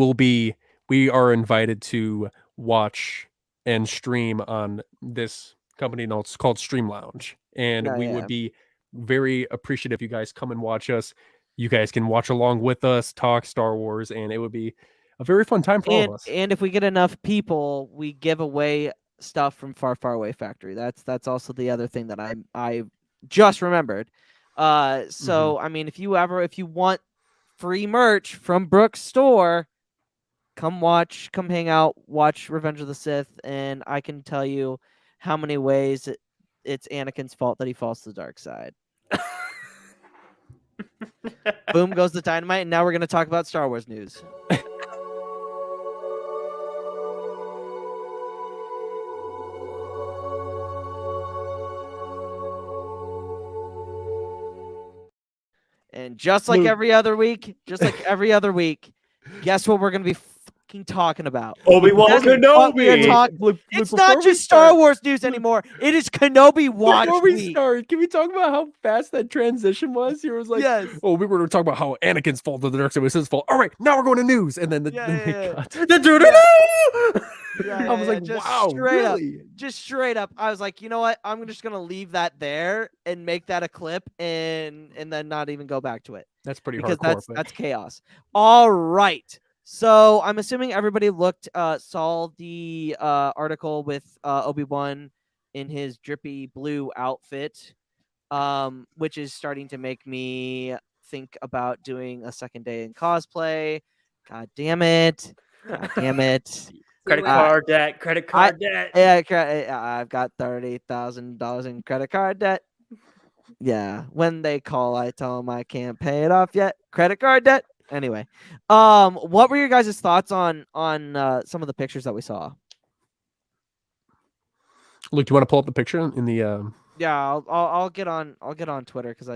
are invited to watch and stream on this company notes called Stream Lounge. And Yeah, we yeah. would be very appreciative if you guys come and watch us. You guys can watch along with us, talk Star Wars, and it would be a very fun time for all of us. And if we get enough people, we give away stuff from Far Far Away Factory. That's also the other thing that I just remembered. So I mean, if you want free merch from Brooks' store, come hang out, watch Revenge of the Sith, and I can tell you how many ways it's Anakin's fault that he falls to the dark side. Boom goes the dynamite, and now we're gonna talk about Star Wars news. And just like every other week, guess what we're going to be fucking talking about? Obi-Wan That's what we are Kenobi. talking. It's not just Star Wars news anymore. It is Kenobi watch Before we week. start, can we talk about how fast that transition was? He was like, Yes. "Oh, we were going to talk about how Anakin's fault of the dark side was his fault. All right, now we're going to news." And then Yeah. cut. Yeah, I was like, just "Wow, straight up. really?" Just straight up. I was like, you know what? I'm just gonna leave that there and make that a clip and then not even go back to it. That's pretty Because hardcore. but- that's chaos. All right. So I'm assuming everybody saw the article with Obi-Wan in his drippy blue outfit, which is starting to make me think about doing a second day in cosplay. God damn it. God damn it. Credit card debt. Credit card debt. Yeah, I've got $30,000 in credit card debt. Yeah, when they call, I tell them I can't pay it off yet. Credit card debt. Anyway, what were your guys' thoughts on some of the pictures that we saw? Luke, do you want to pull up the picture in the? Yeah, I'll get on Twitter because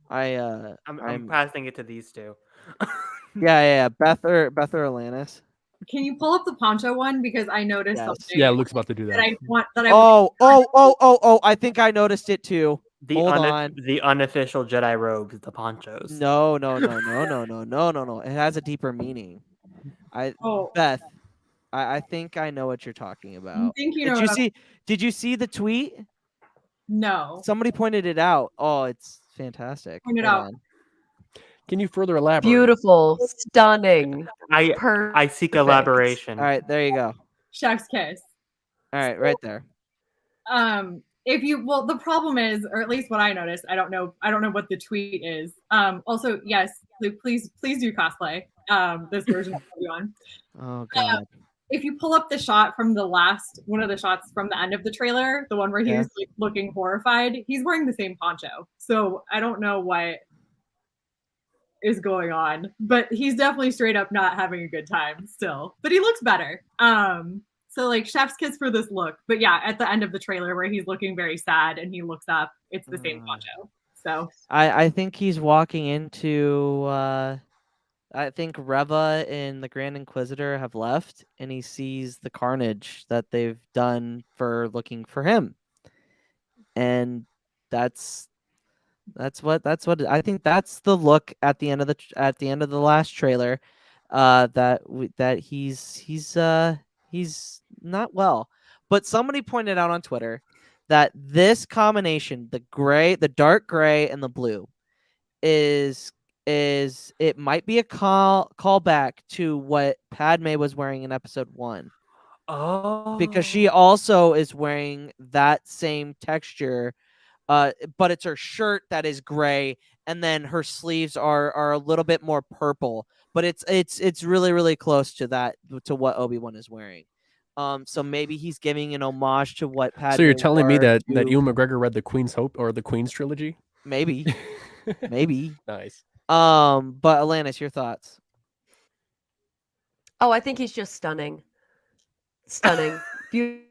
I'm passing it to these two. yeah. Beth or Alanis. Can you pull up the poncho one because I noticed Yes. something Yeah, Luke's about to do that. that I want that I Oh! I think I noticed it too. Hold on. The unofficial Jedi robes, the ponchos. No. It has a deeper meaning. Beth, I think I know what you're talking about. I think you know. Did you see the tweet? No. Somebody pointed it out. Oh, it's fantastic. Point it Hold out. on. Can you further elaborate? Beautiful, stunning. I seek elaboration. All right, there you go. Chef's kiss. All right, right there. The problem is, or at least what I noticed, I don't know what the tweet is. Also, yes, Luke, please do cosplay. This version of Obi-Wan. Oh god. If you pull up the shot from one of the shots from the end of the trailer, the one where he's like looking horrified, he's wearing the same poncho. So I don't know what is going on, but he's definitely straight up not having a good time still. But he looks better. So like chef's kiss for this look. But yeah, at the end of the trailer where he's looking very sad and he looks up, it's the same poncho. So I think he's walking into I think Reva and the Grand Inquisitor have left, and he sees the carnage that they've done for looking for him, and that's what I think. That's the look at the end of the last trailer, that he's not well. But somebody pointed out on Twitter that this combination, the dark gray and the blue, is it might be a callback to what Padme was wearing in episode 1. Oh. Because she also is wearing that same texture, but it's her shirt that is gray, and then her sleeves are a little bit more purple. But it's really, really close to what Obi-Wan is wearing. So maybe he's giving an homage to what Padme. So you're telling me that to... Ewan McGregor read the Queen's Hope or the Queen's trilogy? Maybe. Maybe. Nice. But Alanis, your thoughts? Oh, I think he's just stunning. Stunning. Beautiful.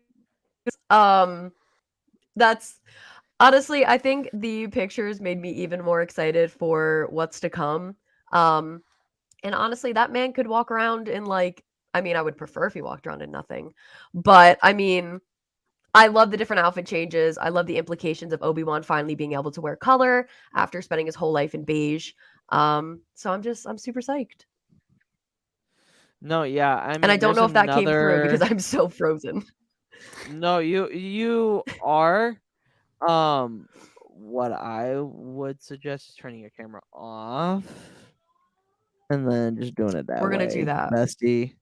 That's honestly, I think the pictures made me even more excited for what's to come. And honestly, that man could walk around in I would prefer if he walked around in nothing. But I mean, I love the different outfit changes. I love the implications of Obi-Wan finally being able to wear color after spending his whole life in beige. So I'm super psyched. No, yeah, I mean, and I don't know if that came through because I'm so frozen. No, you are. What I would suggest is turning your camera off, and then just doing it that way. We're gonna do that, bestie.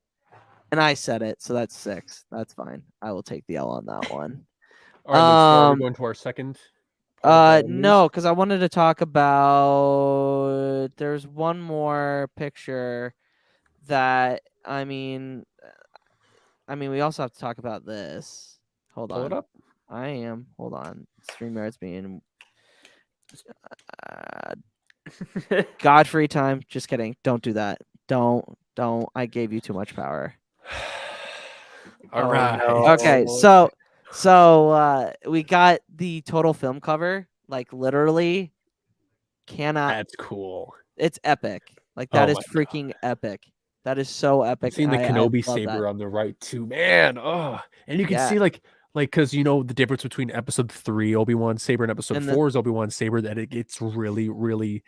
And I said it, so that's 6. That's fine. I will take the L on that one. All right, so are we going to our second? No, because I wanted to talk about. There's one more picture that we also have to talk about this. Hold on. Pull it up. I am. Hold on. StreamYard's being Godfrey time. Just kidding. Don't do that. Don't. I gave you too much power. All right. No. Okay, so we got the total film cover. Like literally, cannot. That's cool. It's epic. Like that Oh is my freaking epic. That is so epic. Seeing the I Kenobi love Saber that. on the right too, man. Oh, and you can Yeah. see like because you know the difference between Episode 3 Obi-Wan Saber and Episode And the- 4's Obi-Wan Saber, that it gets really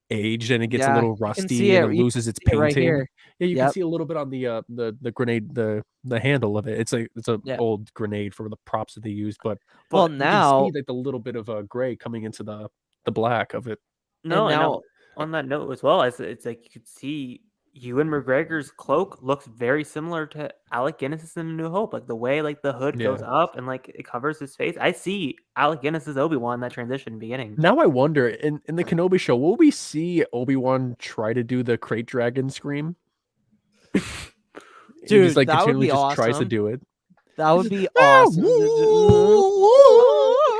aged and it gets a Yeah, little you can rusty see and it- it you loses its see it right painting. here. Yeah, you can Yep. see a little bit on the grenade, the handle of it. It's a Yeah. old grenade for the props that they use, but Well, you can now see like the little bit of gray coming into the black of it. No, and now- on that note as well, it's like you could see Ewan McGregor's cloak looks very similar to Alec Guinness's in A New Hope. Like the way like the hood goes Yeah. up and like it covers his face. I see Alec Guinness's Obi-Wan in that transition beginning. Now I wonder in the Kenobi show, will we see Obi-Wan try to do the crate dragon scream? He Dude, just like that would continually be just tries to awesome. do it. That would be awesome.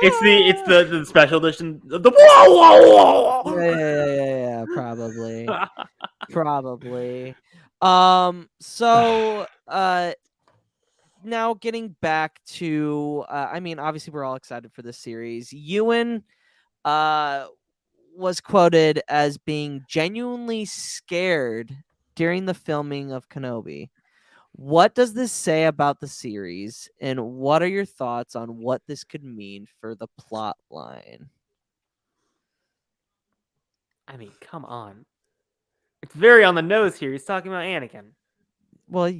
It's the special edition of the whoa whoa whoa. Yeah, probably. Probably. So now getting back to I mean, obviously we're all excited for this series. Ewan was quoted as being genuinely scared during the filming of Kenobi. What does this say about the series, and what are your thoughts on what this could mean for the plot line? I mean, come on. It's very on the nose here. He's talking about Anakin. Well,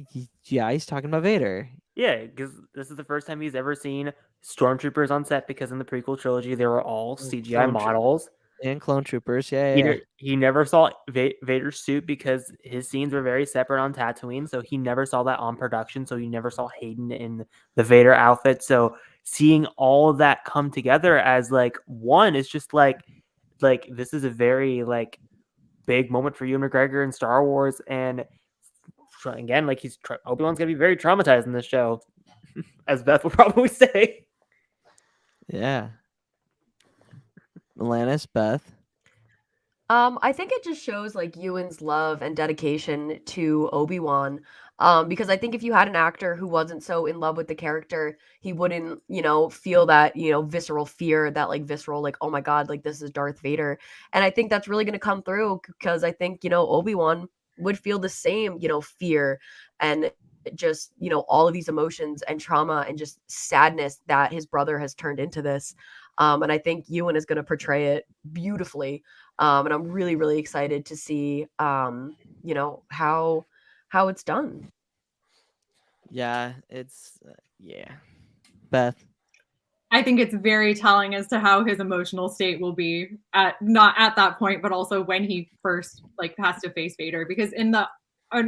yeah, he's talking about Vader. Yeah, because this is the first time he's ever seen stormtroopers on set, because in the prequel trilogy they were all CGI Clone models. And clone troopers, yeah. He never saw Vader's suit because his scenes were very separate on Tatooine, so he never saw that on production. So you never saw Hayden in the Vader outfit. So seeing all of that come together as like one is just like this is a very like big moment for Ewan McGregor in Star Wars, and again, like Obi-Wan's gonna be very traumatized in this show, as Beth will probably say. Yeah. Alanis, Beth. I think it just shows like Ewan's love and dedication to Obi-Wan. Because I think if you had an actor who wasn't so in love with the character, he wouldn't, feel that, visceral fear, that like visceral, like, oh my God, like this is Darth Vader. And I think that's really going to come through because I think, Obi-Wan would feel the same, fear and just, all of these emotions and trauma and just sadness that his brother has turned into this. And I think Ewan is going to portray it beautifully. And I'm really, really excited to see, how it's done. Yeah, it's yeah. Beth. I think it's very telling as to how his emotional state will be not at that point, but also when he first has to face Vader. Because in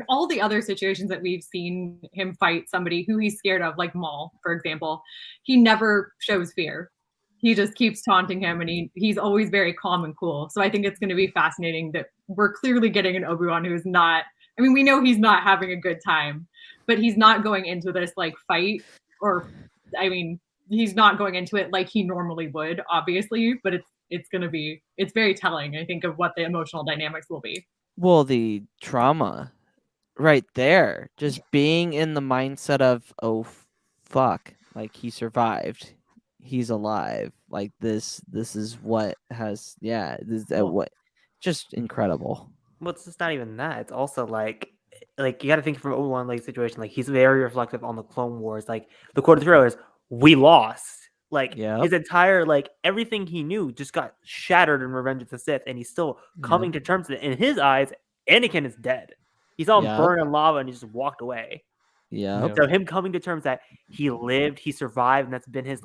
all the other situations that we've seen him fight somebody who he's scared of, like Maul, for example, he never shows fear. He just keeps taunting him, and he's always very calm and cool. So I think it's going to be fascinating that we're clearly getting an Obi-Wan who's not. I mean, we know he's not having a good time, but he's not going into this fight, or I mean, he's not going into it like he normally would, obviously. But it's very telling, I think, of what the emotional dynamics will be. Well, the trauma right there, just being in the mindset of, oh fuck, like he survived, he's alive, like this is what has what, just incredible. Well, it's just not even that. It's also like you got to think from Obi-Wan situation. Like he's very reflective on the Clone Wars. Like the quote of the trailer is, "We lost." Like his entire everything he knew just got shattered in Revenge of the Sith, and he's still coming to terms with it. In his eyes, Anakin is dead. He saw him burn in lava, and he just walked away. Yeah. So him coming to terms that he lived, he survived, and that's been his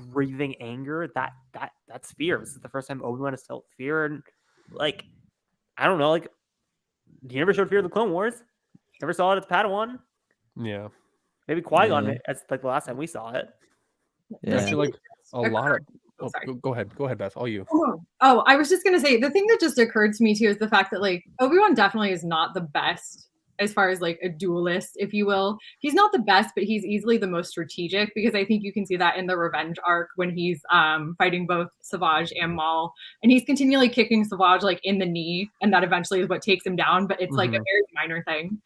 breathing anger. That's fear. This is the first time Obi-Wan has felt fear, and I don't know, he never showed fear in the Clone Wars. Never saw it as Padawan. Yeah. Maybe Qui-Gon as the last time we saw it. Yeah. Actually, a lot of. Oh, sorry. go ahead, Beth. All you. Oh, I was just gonna say the thing that just occurred to me too is the fact that Obi-Wan definitely is not the best as far as a duelist, if you will. He's not the best, but he's easily the most strategic, because I think you can see that in the Revenge arc when he's fighting both Savage and Maul, and he's continually kicking Savage in the knee, and that eventually is what takes him down. But it's a very minor thing.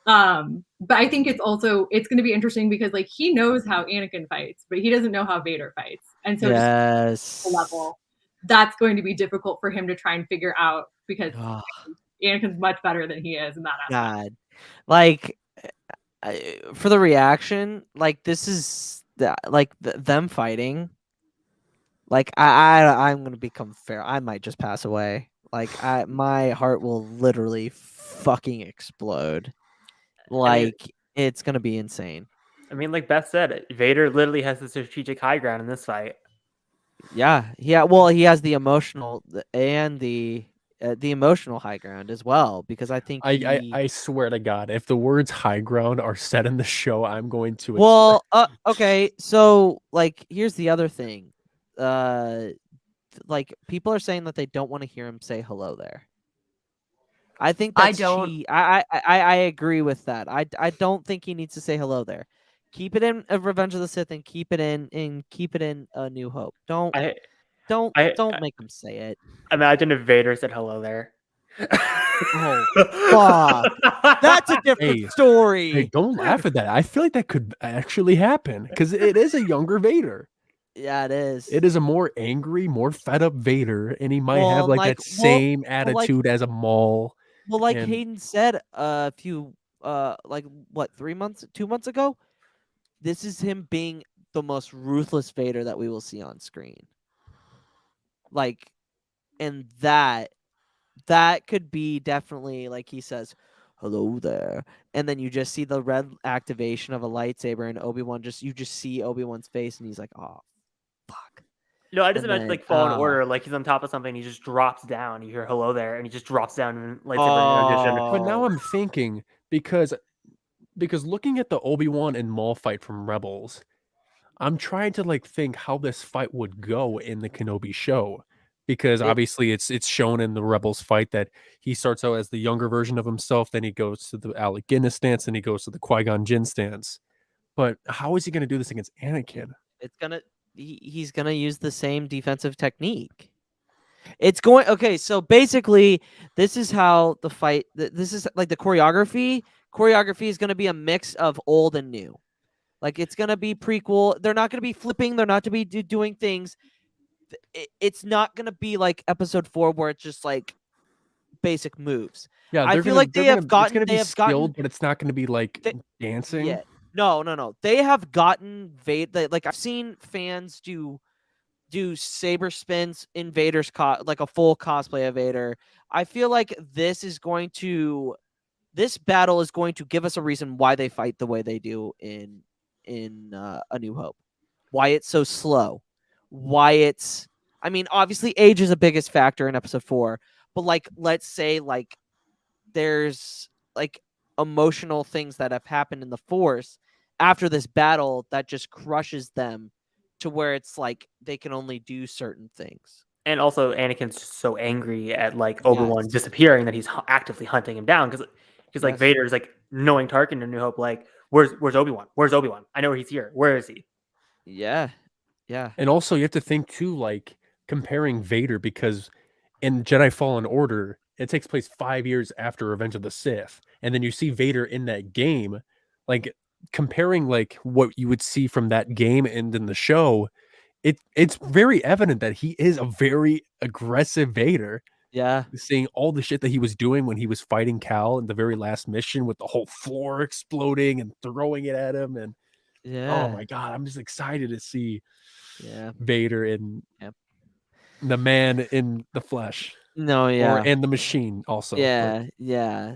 But I think it's going to be interesting because he knows how Anakin fights, but he doesn't know how Vader fights, and so just the level that's going to be difficult for him to try and figure out, because Anakin's much better than he is in that aspect. God. Like, for the reaction, like this is them fighting. Like I'm gonna become fair. I might just pass away. Like my heart will literally fucking explode. Like it's gonna be insane. I mean, like Beth said, Vader literally has the strategic high ground in this fight. Yeah. Well, he has the emotional and the emotional high ground as well because I think I swear to God, if the words high ground are said in the show, I'm going to. Well, okay. So, like, here's the other thing. Like, people are saying that they don't want to hear him say hello there. I think I that's don't. I agree with that. I don't think he needs to say hello there. Keep it in Revenge of the Sith and keep it in A New Hope. Don't make him say it. Imagine if Vader said hello there. Oh, fuck. That's a different story. Hey, don't laugh at that. I feel like that could actually happen because it is a younger Vader. Yeah, it is. It is a more angry, more fed up Vader, and he might have Well, that same attitude as a Maul. Well, like and- Hayden said a few, 2 months ago, this is him being the most ruthless Vader that we will see on screen. Like, and that could be definitely, like he says, hello there. And then you just see the red activation of a lightsaber and Obi-Wan you just see Obi-Wan's face and he's like, oh, fuck. No, I just And imagine then, like Fallen Order, like he's on top of something, he just drops down. You hear hello there, and he just drops down and lightsaber in addition. But now I'm thinking because looking at the Obi-Wan and Maul fight from Rebels, I'm trying to think how this fight would go in the Kenobi show. Because obviously it's shown in the Rebels fight that he starts out as the younger version of himself, then he goes to the Alec Guinness stance, and he goes to the Qui-Gon Jinn stance. But how is he going to do this against Anakin? He's gonna use the same defensive technique. It's going okay. So basically, this is how the fight. This is like the choreography. Choreography is gonna be a mix of old and new. Like it's gonna be prequel. They're not gonna be flipping. They're not to be doing things. It's not gonna be like Episode 4 where it's just like basic moves. Yeah, I feel like they have gotten. It's going to be skilled, but it's not going to be like dancing. Yeah. No. They have gotten Vader. Like I've seen fans do saber spins in Vader's like a full cosplay of Vader. I feel like this battle is going to give us a reason why they fight the way they do in A New Hope. Why it's so slow. Why it's I mean, obviously age is the biggest factor in Episode 4, but like let's say like there's like emotional things that have happened in the Force after this battle that just crushes them to where it's like they can only do certain things. And also, Anakin's so angry at like Obi-Wan disappearing that he's actively hunting him down because like Vader's like knowing Tarkin in New Hope, like where's Obi-Wan? Where's Obi-Wan? I know he's here. Where is he? Yeah. And also you have to think too, like comparing Vader, because in Jedi Fallen Order it takes place 5 years after Revenge of the Sith, and then you see Vader in that game, like comparing like what you would see from that game and in the show, it's very evident that he is a very aggressive Vader. Yeah. Seeing all the shit that he was doing when he was fighting Cal in the very last mission with the whole floor exploding and throwing it at him. And oh my God, I'm just excited to see Vader in the man in the flesh. No, yeah. And the machine also. Yeah.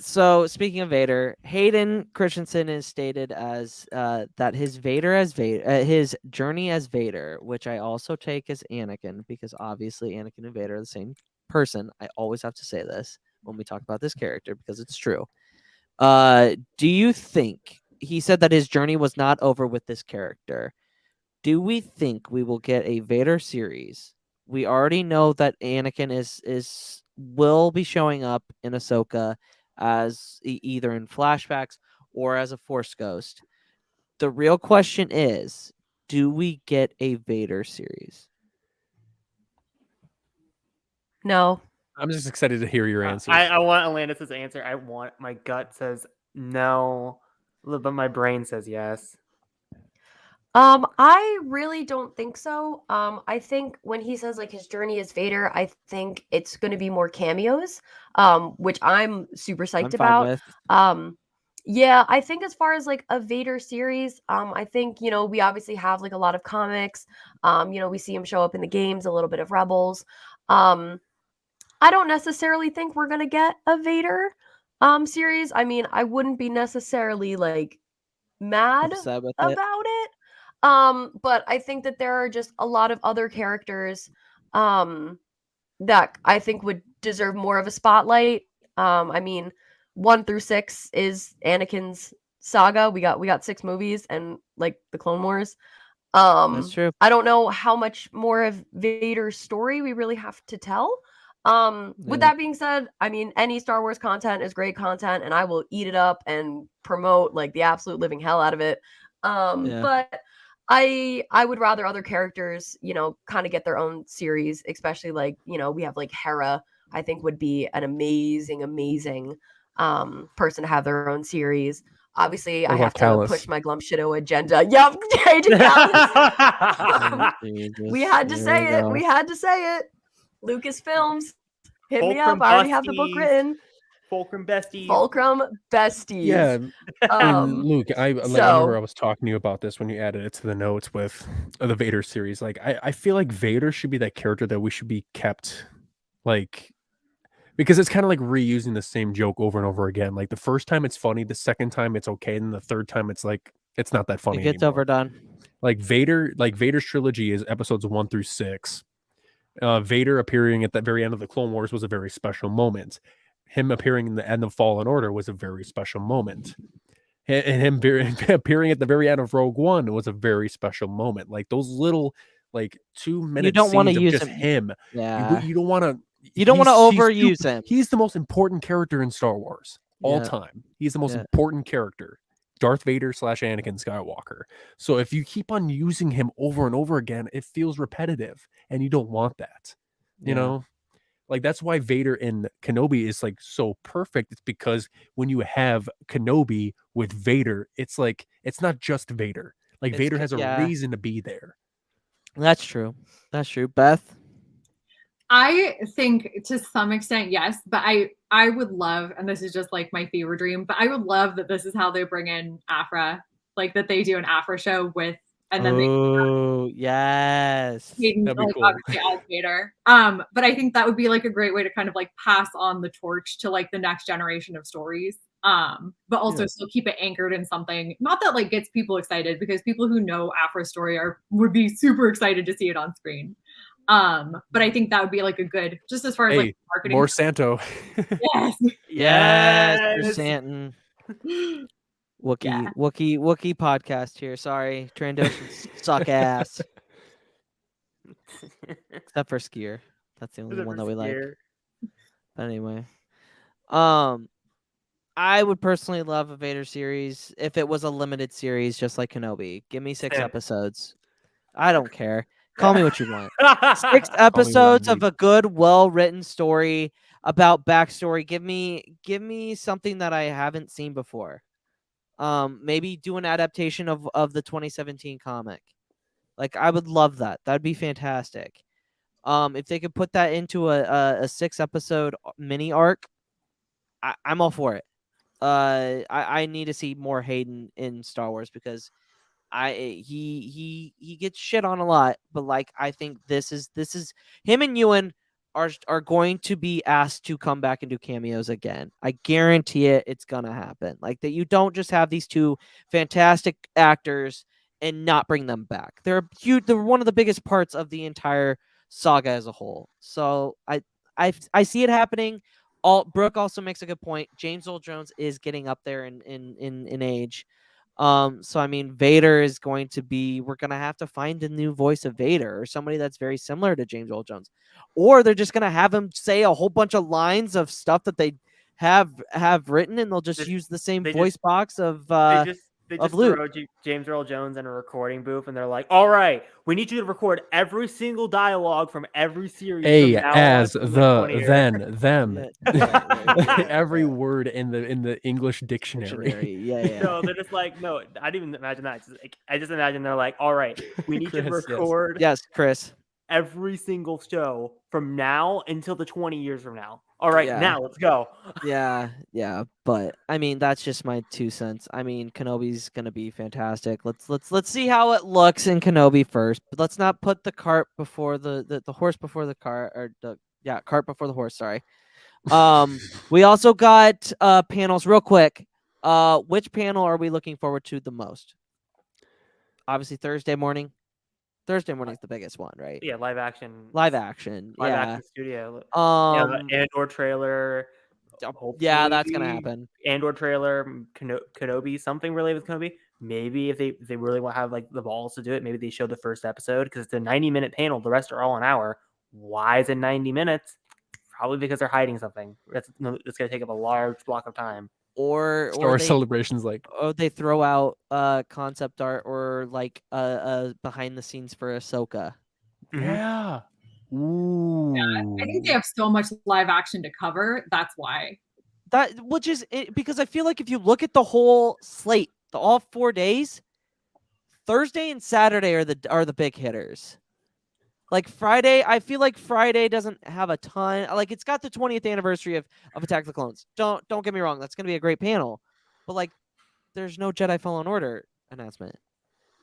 So speaking of Vader, Hayden Christensen is stated as that his his journey as Vader, which I also take as Anakin, because obviously Anakin and Vader are the same person. I always have to say this when we talk about this character because it's true. Do you think he said that his journey was not over with this character? Do we think we will get a Vader series? We already know that Anakin will be showing up in Ahsoka as either in flashbacks or as a Force ghost. The real question is, do we get a Vader series? No. I'm just excited to hear your answer. I want Alanis' answer. My gut says no, but my brain says yes. I really don't think so. I think when he says like his journey as Vader, I think it's going to be more cameos, which I'm super psyched I'm fine about. with. Yeah, I think as far as like a Vader series, I think we obviously have like a lot of comics. We see him show up in the games, a little bit of Rebels. I don't necessarily think we're gonna get a Vader series. I mean, I wouldn't be necessarily like mad Upset with it. about it. But I think that there are just a lot of other characters that I think would deserve more of a spotlight. I mean, 1 through 6 is Anakin's saga. We got 6 movies and like the Clone Wars. That's true. I don't know how much more of Vader's story we really have to tell. With Yeah. that being said, I mean, any Star Wars content is great content, and I will eat it up and promote like the absolute living hell out of it. Yeah. But I would rather other characters, kind of get their own series, especially like, we have like Hera, I think would be an amazing person to have their own series. Obviously, What I about have Callus? to push my Glum Shido agenda. Yep, Agent Callus. We had to say it. We had to say it. Lucasfilms, hit me up. Fulcrum I already have the book Besties. written. Fulcrum Besties. Fulcrum Besties. Yeah, and Luke, I remember I so was talking to you about this when you added it to the notes with the Vader series. Like, I feel like Vader should be that character that we should be kept, like, because it's kind of like reusing the same joke over and over again. Like the first time it's funny, the second time it's okay, and the third time it's like it's not that funny It gets anymore. overdone. Like Vader's trilogy is episodes 1 through 6. Vader appearing at the very end of the Clone Wars was a very special moment. Him appearing in the end of Fallen Order was a very special moment. And him appearing at the very end of Rogue One was a very special moment. Like those little, like 2-minute You don't want to scenes of use just him. him. Yeah. You don't want to. You don't want to overuse him. He's the most important character in Star Wars all Yeah. time. He's the most Yeah. important character. Darth Vader / Anakin Skywalker. So if you keep on using him over and over again, it feels repetitive, and you don't want that. You Yeah. know, like that's why Vader in Kenobi is like so perfect. It's because when you have Kenobi with Vader, it's like it's not just Vader. Like It's Vader c- has a yeah. reason to be there. That's true. That's true. Beth? I think to some extent, yes, but I would love, and this is just like my fever dream, but I would love that this is how they bring in Afra, like that they do an Afra show with, and then Oh, yes. Hayden, That'd be like cool. obviously as Vader. But I think that would be like a great way to kind of like pass on the torch to like the next generation of stories. But also Yeah. still keep it anchored in something, not that like gets people excited, because people who know Afra's story would be super excited to see it on screen. But I think that would be like a good, just as far as like Hey, marketing. more Santo. Yes. Yes, Yes. Chrysanthemum. Yeah. Wookie podcast here. Sorry, Trandoshans suck ass. Except for Skier. That's the only one that we like. But anyway, I would personally love a Vader series if it was a limited series, just like Kenobi. Give me 6 Same. episodes. I don't care. Call me what you want. 6 what episodes you of a good, well-written story about backstory. Give me something that I haven't seen before. Maybe do an adaptation of the 2017 comic. Like I would love that. That'd be fantastic. If they could put that into a 6-episode mini arc, I'm all for it. I need to see more Hayden in Star Wars because he gets shit on a lot, but like I think this is him and Ewan are going to be asked to come back and do cameos again. I guarantee it. It's gonna happen. Like that, you don't just have these 2 fantastic actors and not bring them back. They're huge. They're one of the biggest parts of the entire saga as a whole. So I see it happening. Brooke also makes a good point. James Earl Jones is getting up there in age. So I mean, Vader is going to be. We're gonna have to find a new voice of Vader or somebody that's very similar to James Earl Jones, or they're just gonna have him say a whole bunch of lines of stuff that they have written, and they'll just use the same they voice box of. They just They of just Luke. throw James Earl Jones in a recording booth, and they're like, "All right, we need you to record every single dialogue from every series A from now as on for the next 20 the years." then them. Yeah, Every yeah. word in the English dictionary. Yeah. No, they're just like, no, I didn't even imagine that. I just imagine they're like, all right, we need you to Chris, yes. record Yes, Chris. every single show from now until the 20 years from now. All right, Yeah. now let's go. Yeah. But I mean, that's just my 2 cents. I mean, Kenobi's gonna be fantastic. Let's see how it looks in Kenobi first. But let's not put the cart before the horse before the cart, or cart before the horse. Sorry. We also got panels real quick. Which panel are we looking forward to the most? Obviously Thursday morning. Thursday morning is the biggest one, right? Yeah, live action. Live action. Live Yeah. action studio. Um. The Andor trailer. Yeah, that's gonna hopefully, happen. Andor trailer, Kenobi, something related with Kenobi. Maybe if they really want to have like the balls to do it, maybe they show the first episode because it's a 90-minute panel. The rest are all an hour. Why is it 90 minutes? Probably because they're hiding something. It's going to take up a large block of time. Or Star Wars they, Celebration's like, they throw out concept art or like behind the scenes for Ahsoka. yeah. Ooh. I think they have so much live action to cover. That's why. Which is because I feel like if you look at the whole slate, all 4 days, Thursday and Saturday are the big hitters. Like Friday, I feel like Friday doesn't have a ton. Like it's got the 20th anniversary of Attack of the Clones. Don't get me wrong, that's gonna be a great panel, but like, there's no Jedi Fallen Order announcement.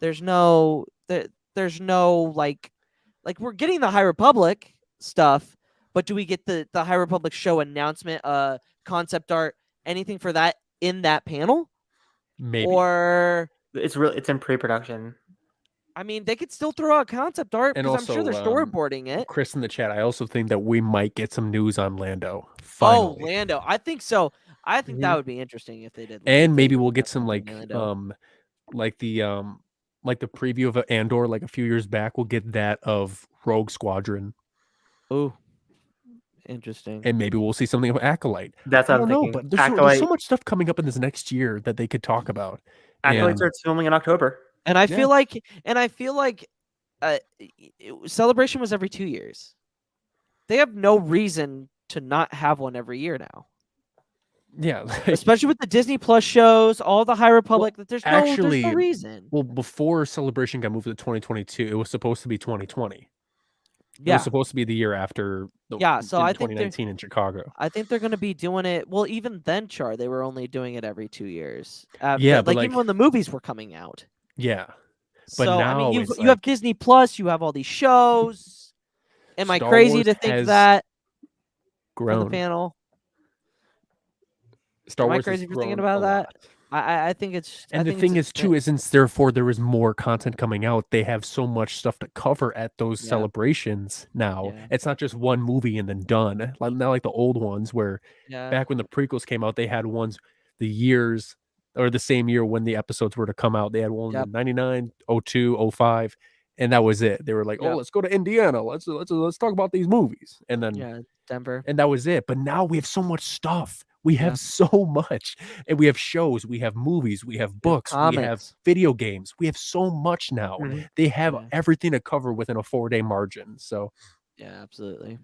There's no like we're getting the High Republic stuff, but do we get the High Republic show announcement, concept art, anything for that in that panel? Maybe. Or it's in pre-production. I mean, they could still throw out concept art And because I'm sure they're also, storyboarding it. Chris in the chat, I also think that we might get some news on Lando. Finally. Oh, Lando. I think so. I think Mhm. that would be interesting if they did. And if maybe they we'll did get that some on Lando. like the preview of Andor like a few years back. We'll get that of Rogue Squadron, Ooh, interesting. and maybe we'll see something of Acolyte. That's I what I'm don't know, thinking. but there's so much stuff coming up in this next year that they could talk about. Acolyte And starts filming in October. And I feel like Celebration was every 2 years. They have no reason to not have one every year now. yeah, Especially with the Disney Plus shows, all the High Republic. There's no reason. Well, before Celebration got moved to 2022, it was supposed to be 2020. It Yeah. was supposed to be the year after. So I think 2019 in Chicago. I think they're going to be doing it. Well, even then, Char, they were only doing it every 2 years. Yeah, but even when the movies were coming out. Yeah. But So now I mean, it's you have Disney Plus, you have all these shows. Am I Star crazy Wars to think has that for grown. the panel? Star Am I Wars crazy has for thinking grown about a that? lot. I think it's. And I the think thing it's is, too, isn't therefore there is more content coming out. They have so much stuff to cover at those Yeah. celebrations now. Yeah. It's not just one movie and then done. Not like the old ones where back when the prequels came out, they had ones the years or the same year when the episodes were to come out. They had one in 99, 02, 05, and that was it. They were like, oh, let's go to Indiana. Let's talk about these movies. And then Denver. And that was it. But now we have so much stuff. We have so much. And we have shows, we have movies, we have books, we have video games. We have so much now. They have everything to cover within a 4-day margin. So yeah, absolutely.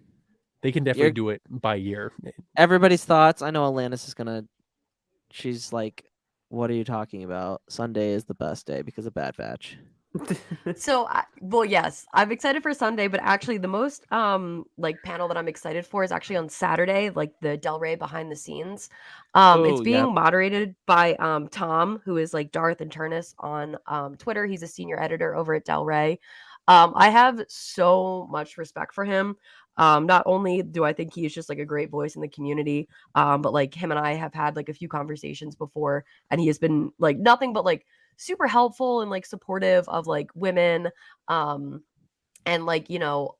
They can definitely do it by year. Everybody's thoughts. I know Alanis is gonna. She's like, "What are you talking about? Sunday is the best day because of Bad Batch." So, well, yes, I'm excited for Sunday, but actually the most like panel that I'm excited for is actually on Saturday, like the Del Rey behind the scenes. It's being moderated by Tom, who is like Darth and Turnus on Twitter. He's a senior editor over at Del Rey. I have so much respect for him. Not only do I think he's just like a great voice in the community, but like him and I have had like a few conversations before, and he has been like nothing but like super helpful and like supportive of like women and like, you know,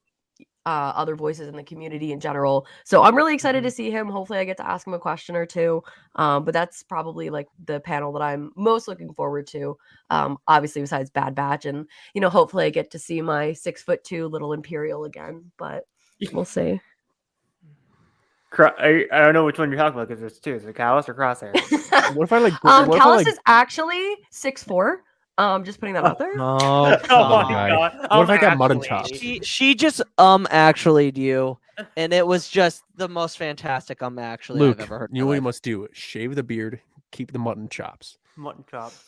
other voices in the community in general. So I'm really excited to see him. Hopefully I get to ask him a question or two. But that's probably like the panel that I'm most looking forward to. Obviously besides Bad Batch, and you know, hopefully I get to see my 6'2" little Imperial again, but we'll see. I don't know which one you're talking about because there's two. Is it Callus or Crosshair? What if I like? What if I, Callus like, is actually 6'4". Just putting that out there. Oh, Oh my guy. god! What if I got mutton actually. chops? She just actually you, and it was just the most fantastic actually Luke, I've ever heard. in you know my what you life. must do? Shave the beard, keep the mutton chops. Mutton chops.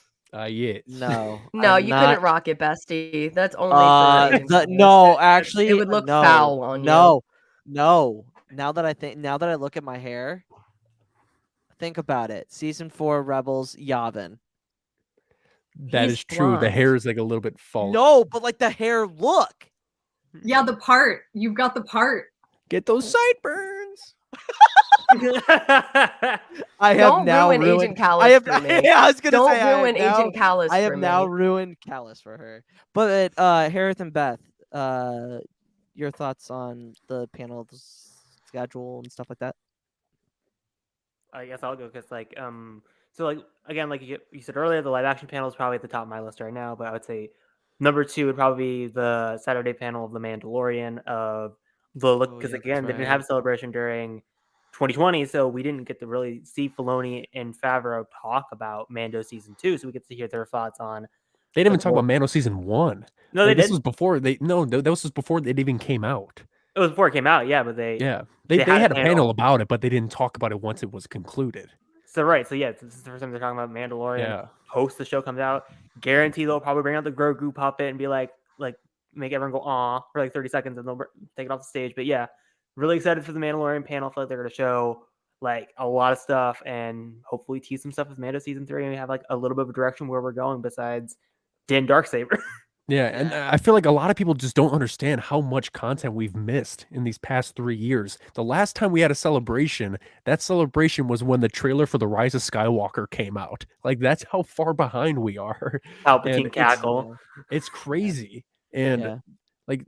Yes. No, No, I'm you not. couldn't rock it, bestie. That's only for Agent Callus. No, actually, It would look no, foul on you. No. Now that I look at my hair, think about it. Season 4 Rebels Yavin. That He's is true. The blonde. hair is like a little bit false. No, but like the hair look. Yeah, the part. You've got the part. Get those sideburns. I have Don't now ruin ruined Agent Callus I have, for me. yeah, I was gonna Don't say I have ruin now- Agent Callus I have for now me. ruined Callus for her. But Hereth and Beth, your thoughts on the panel's schedule and stuff like that? I guess I'll go because so like again like you said earlier, the live action panel is probably at the top of my list right now, but I would say number 2 would probably be the Saturday panel of The Mandalorian of the look because yeah, again that's they didn't right. have a celebration during 2020, so we didn't get to really see Filoni and Favreau talk about Mando season 2, so we get to hear their thoughts on. They didn't even the talk whole- about Mando season 1. No, they This did. was before they. No, that was before it even came out. It was before it came out, yeah, but they They had a had a panel panel. about it, but they didn't talk about it once it was concluded. So right, so yeah, this is the first time they're talking about Mandalorian. Yeah. Post the show comes out, guarantee they'll probably bring out the Grogu puppet and be like make everyone go "aw" for like 30 seconds and they'll take it off the stage. But yeah, really excited for the Mandalorian panel. Feel like they're gonna show like a lot of stuff and hopefully tease some stuff with Mando season 3 and we have like a little bit of a direction where we're going besides Din Darksaber. Yeah, and I feel like a lot of people just don't understand how much content we've missed in these past 3 years. The last time we had a celebration, that celebration was when the trailer for The Rise of Skywalker came out. Like, that's how far behind we are. Palpatine it's- cackle. It's crazy. And Yeah. like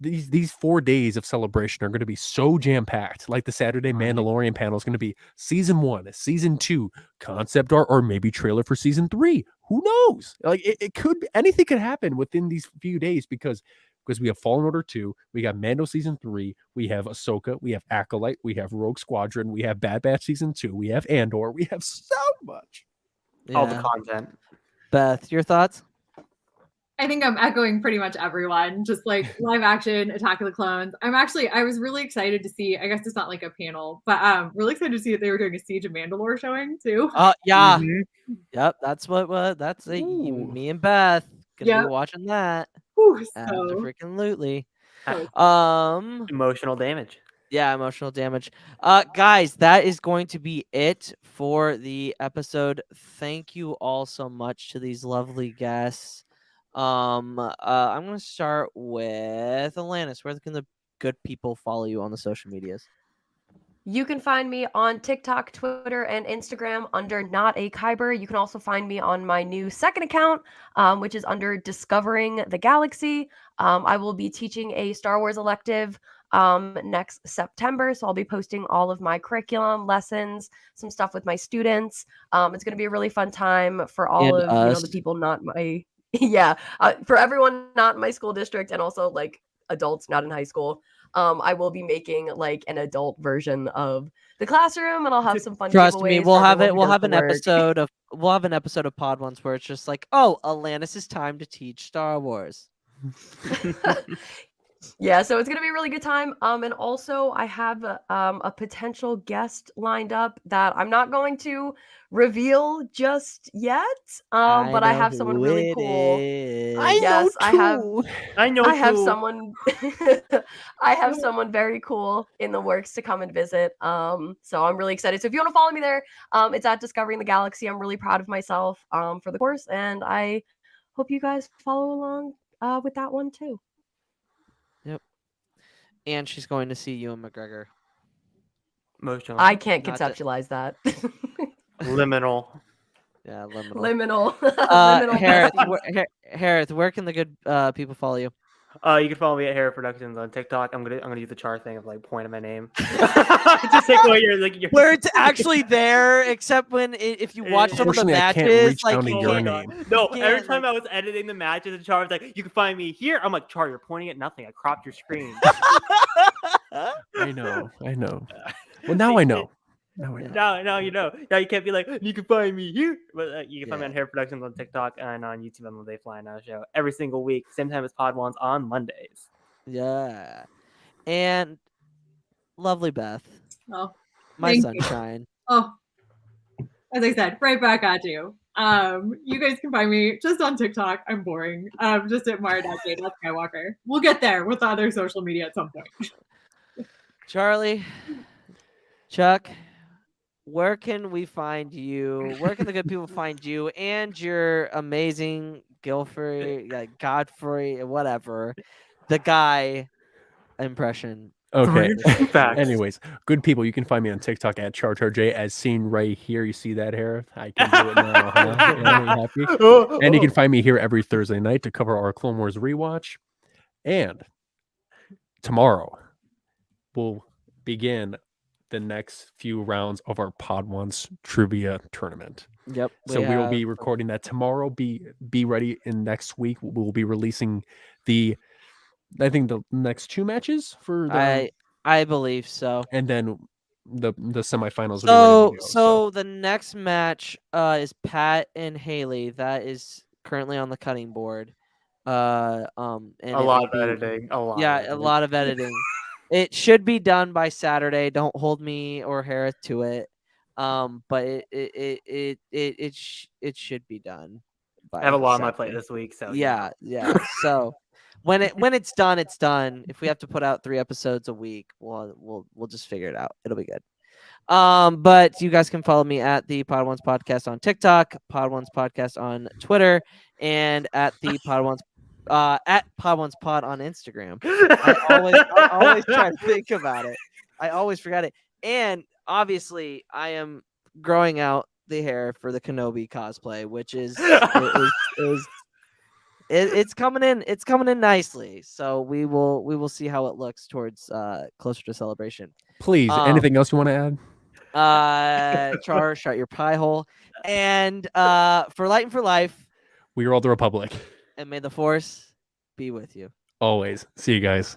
these 4 days of celebration are going to be so jam-packed. Like the Saturday Mandalorian panel is going to be season 1, season 2, concept art, or maybe trailer for season 3. Who knows? Like it could be, anything could happen within these few days because we have Fallen Order 2, we got Mando season 3, we have Ahsoka, we have Acolyte, we have Rogue Squadron, we have Bad Batch season 2, we have Andor, we have so much. All the Yeah. content. Beth, your thoughts? I think I'm echoing pretty much everyone. Just like live action, Attack of the Clones. I was really excited to see. I guess it's not like a panel, but really excited to see that they were doing a Siege of Mandalore showing too. Yeah. Mhm. Yep, that's Ooh. me and Beth gonna Yep. be watching that. Whew, Absolutely. so Emotional damage. Yeah, emotional damage. Guys, that is going to be it for the episode. Thank you all so much to these lovely guests. I'm gonna start with Alanis. Where can the good people follow you on the social medias? You can find me on TikTok, Twitter, and Instagram under Not.Kyber. You can also find me on my new second account, which is under Discovering the Galaxy. I will be teaching a Star Wars elective next September, so I'll be posting all of my curriculum, lessons, some stuff with my students. It's going to be a really fun time for all And of us. the people not my for everyone not in my school district and also like adults not in high school. I will be making like an adult version of the classroom, and I'll have some fun. Trust me, giveaways we'll for have it. everyone who We'll does have the an work. episode of Pod Once where it's just like, oh, Alanis' time to teach Star Wars. Yeah, so it's gonna be a really good time. And also I have a potential guest lined up that I'm not going to reveal just yet. But I have someone really cool. I have someone I have someone very cool in the works to come and visit. So I'm really excited. So if you want to follow me there, it's at Discovering the Galaxy. I'm really proud of myself for the course, and I hope you guys follow along with that one too. And she's going to see Ewan McGregor. Emotional. I can't Not to- conceptualize that. Liminal. Yeah, liminal. Liminal. Liminal besties. Hereth, where can the good people follow you? You can follow me at Hereth Productions on TikTok. I'm gonna use the char thing of like pointing my name. Just take away your Where it's actually there, except when if you watch some of the Unfortunately, I can't matches, reach like down to you your can't- name. No, You every can't, time like- I was editing the matches, and Char was like, "You can find me here." I'm like, "Char, you're pointing at nothing. I cropped your screen." I know. Well, now I know. Now I know. No, you know. Now you can't be like, you can find me here. But you can find me Yeah. on Hereth Productions on TikTok and on YouTube on the They Fly Now show every single week, same time as Pod Ones on Mondays. Yeah. And lovely Beth, Oh, my thank you. sunshine. Oh, as I said, right back at you. You guys can find me just on TikTok. I'm boring. Just at Mara.J.Skywalker. We'll get there with the other social media at some point. Charlie, Chuck, where can we find you? Where can the good people find you and your amazing Gilfrey, Godfrey, whatever, the guy impression? Okay. Facts. Anyways, good people, you can find me on TikTok at CharCharJ as seen right here. You see that, Hereth? I can do it now. Huh? Yeah, you happy? And you can find me here every Thursday night to cover our Clone Wars rewatch. And tomorrow we'll begin the next few rounds of our Pod Ones trivia tournament. Yep. So we will be recording that tomorrow. Be ready. In next week we'll be releasing the next 2 matches for the I believe so. and then the semifinals will be ready to go. So the next match is Pat and Haley. That is currently on the cutting board. And A lot of editing. A lot of editing. It should be done by Saturday. Don't hold me or Hereth to it. But it should be done. I have a lot on my plate this week, so yeah. So when it's done, it's done. If we have to put out 3 episodes a week, we'll just figure it out. It'll be good. But you guys can follow me at the Pod Ones Podcast on TikTok, Pod Ones Podcast on Twitter, and at the Pod Ones at Pod Ones Pod on Instagram. I always try to think about it. I always forget it. And obviously, I am growing out the hair for the Kenobi cosplay, which is it's coming in. It's coming in nicely. So we will see how it looks towards closer to celebration. Please, anything else you want to add? Char, shut your pie hole. And for Light and for Life, We are all the Republic. and may the Force be with you. Always. See you guys.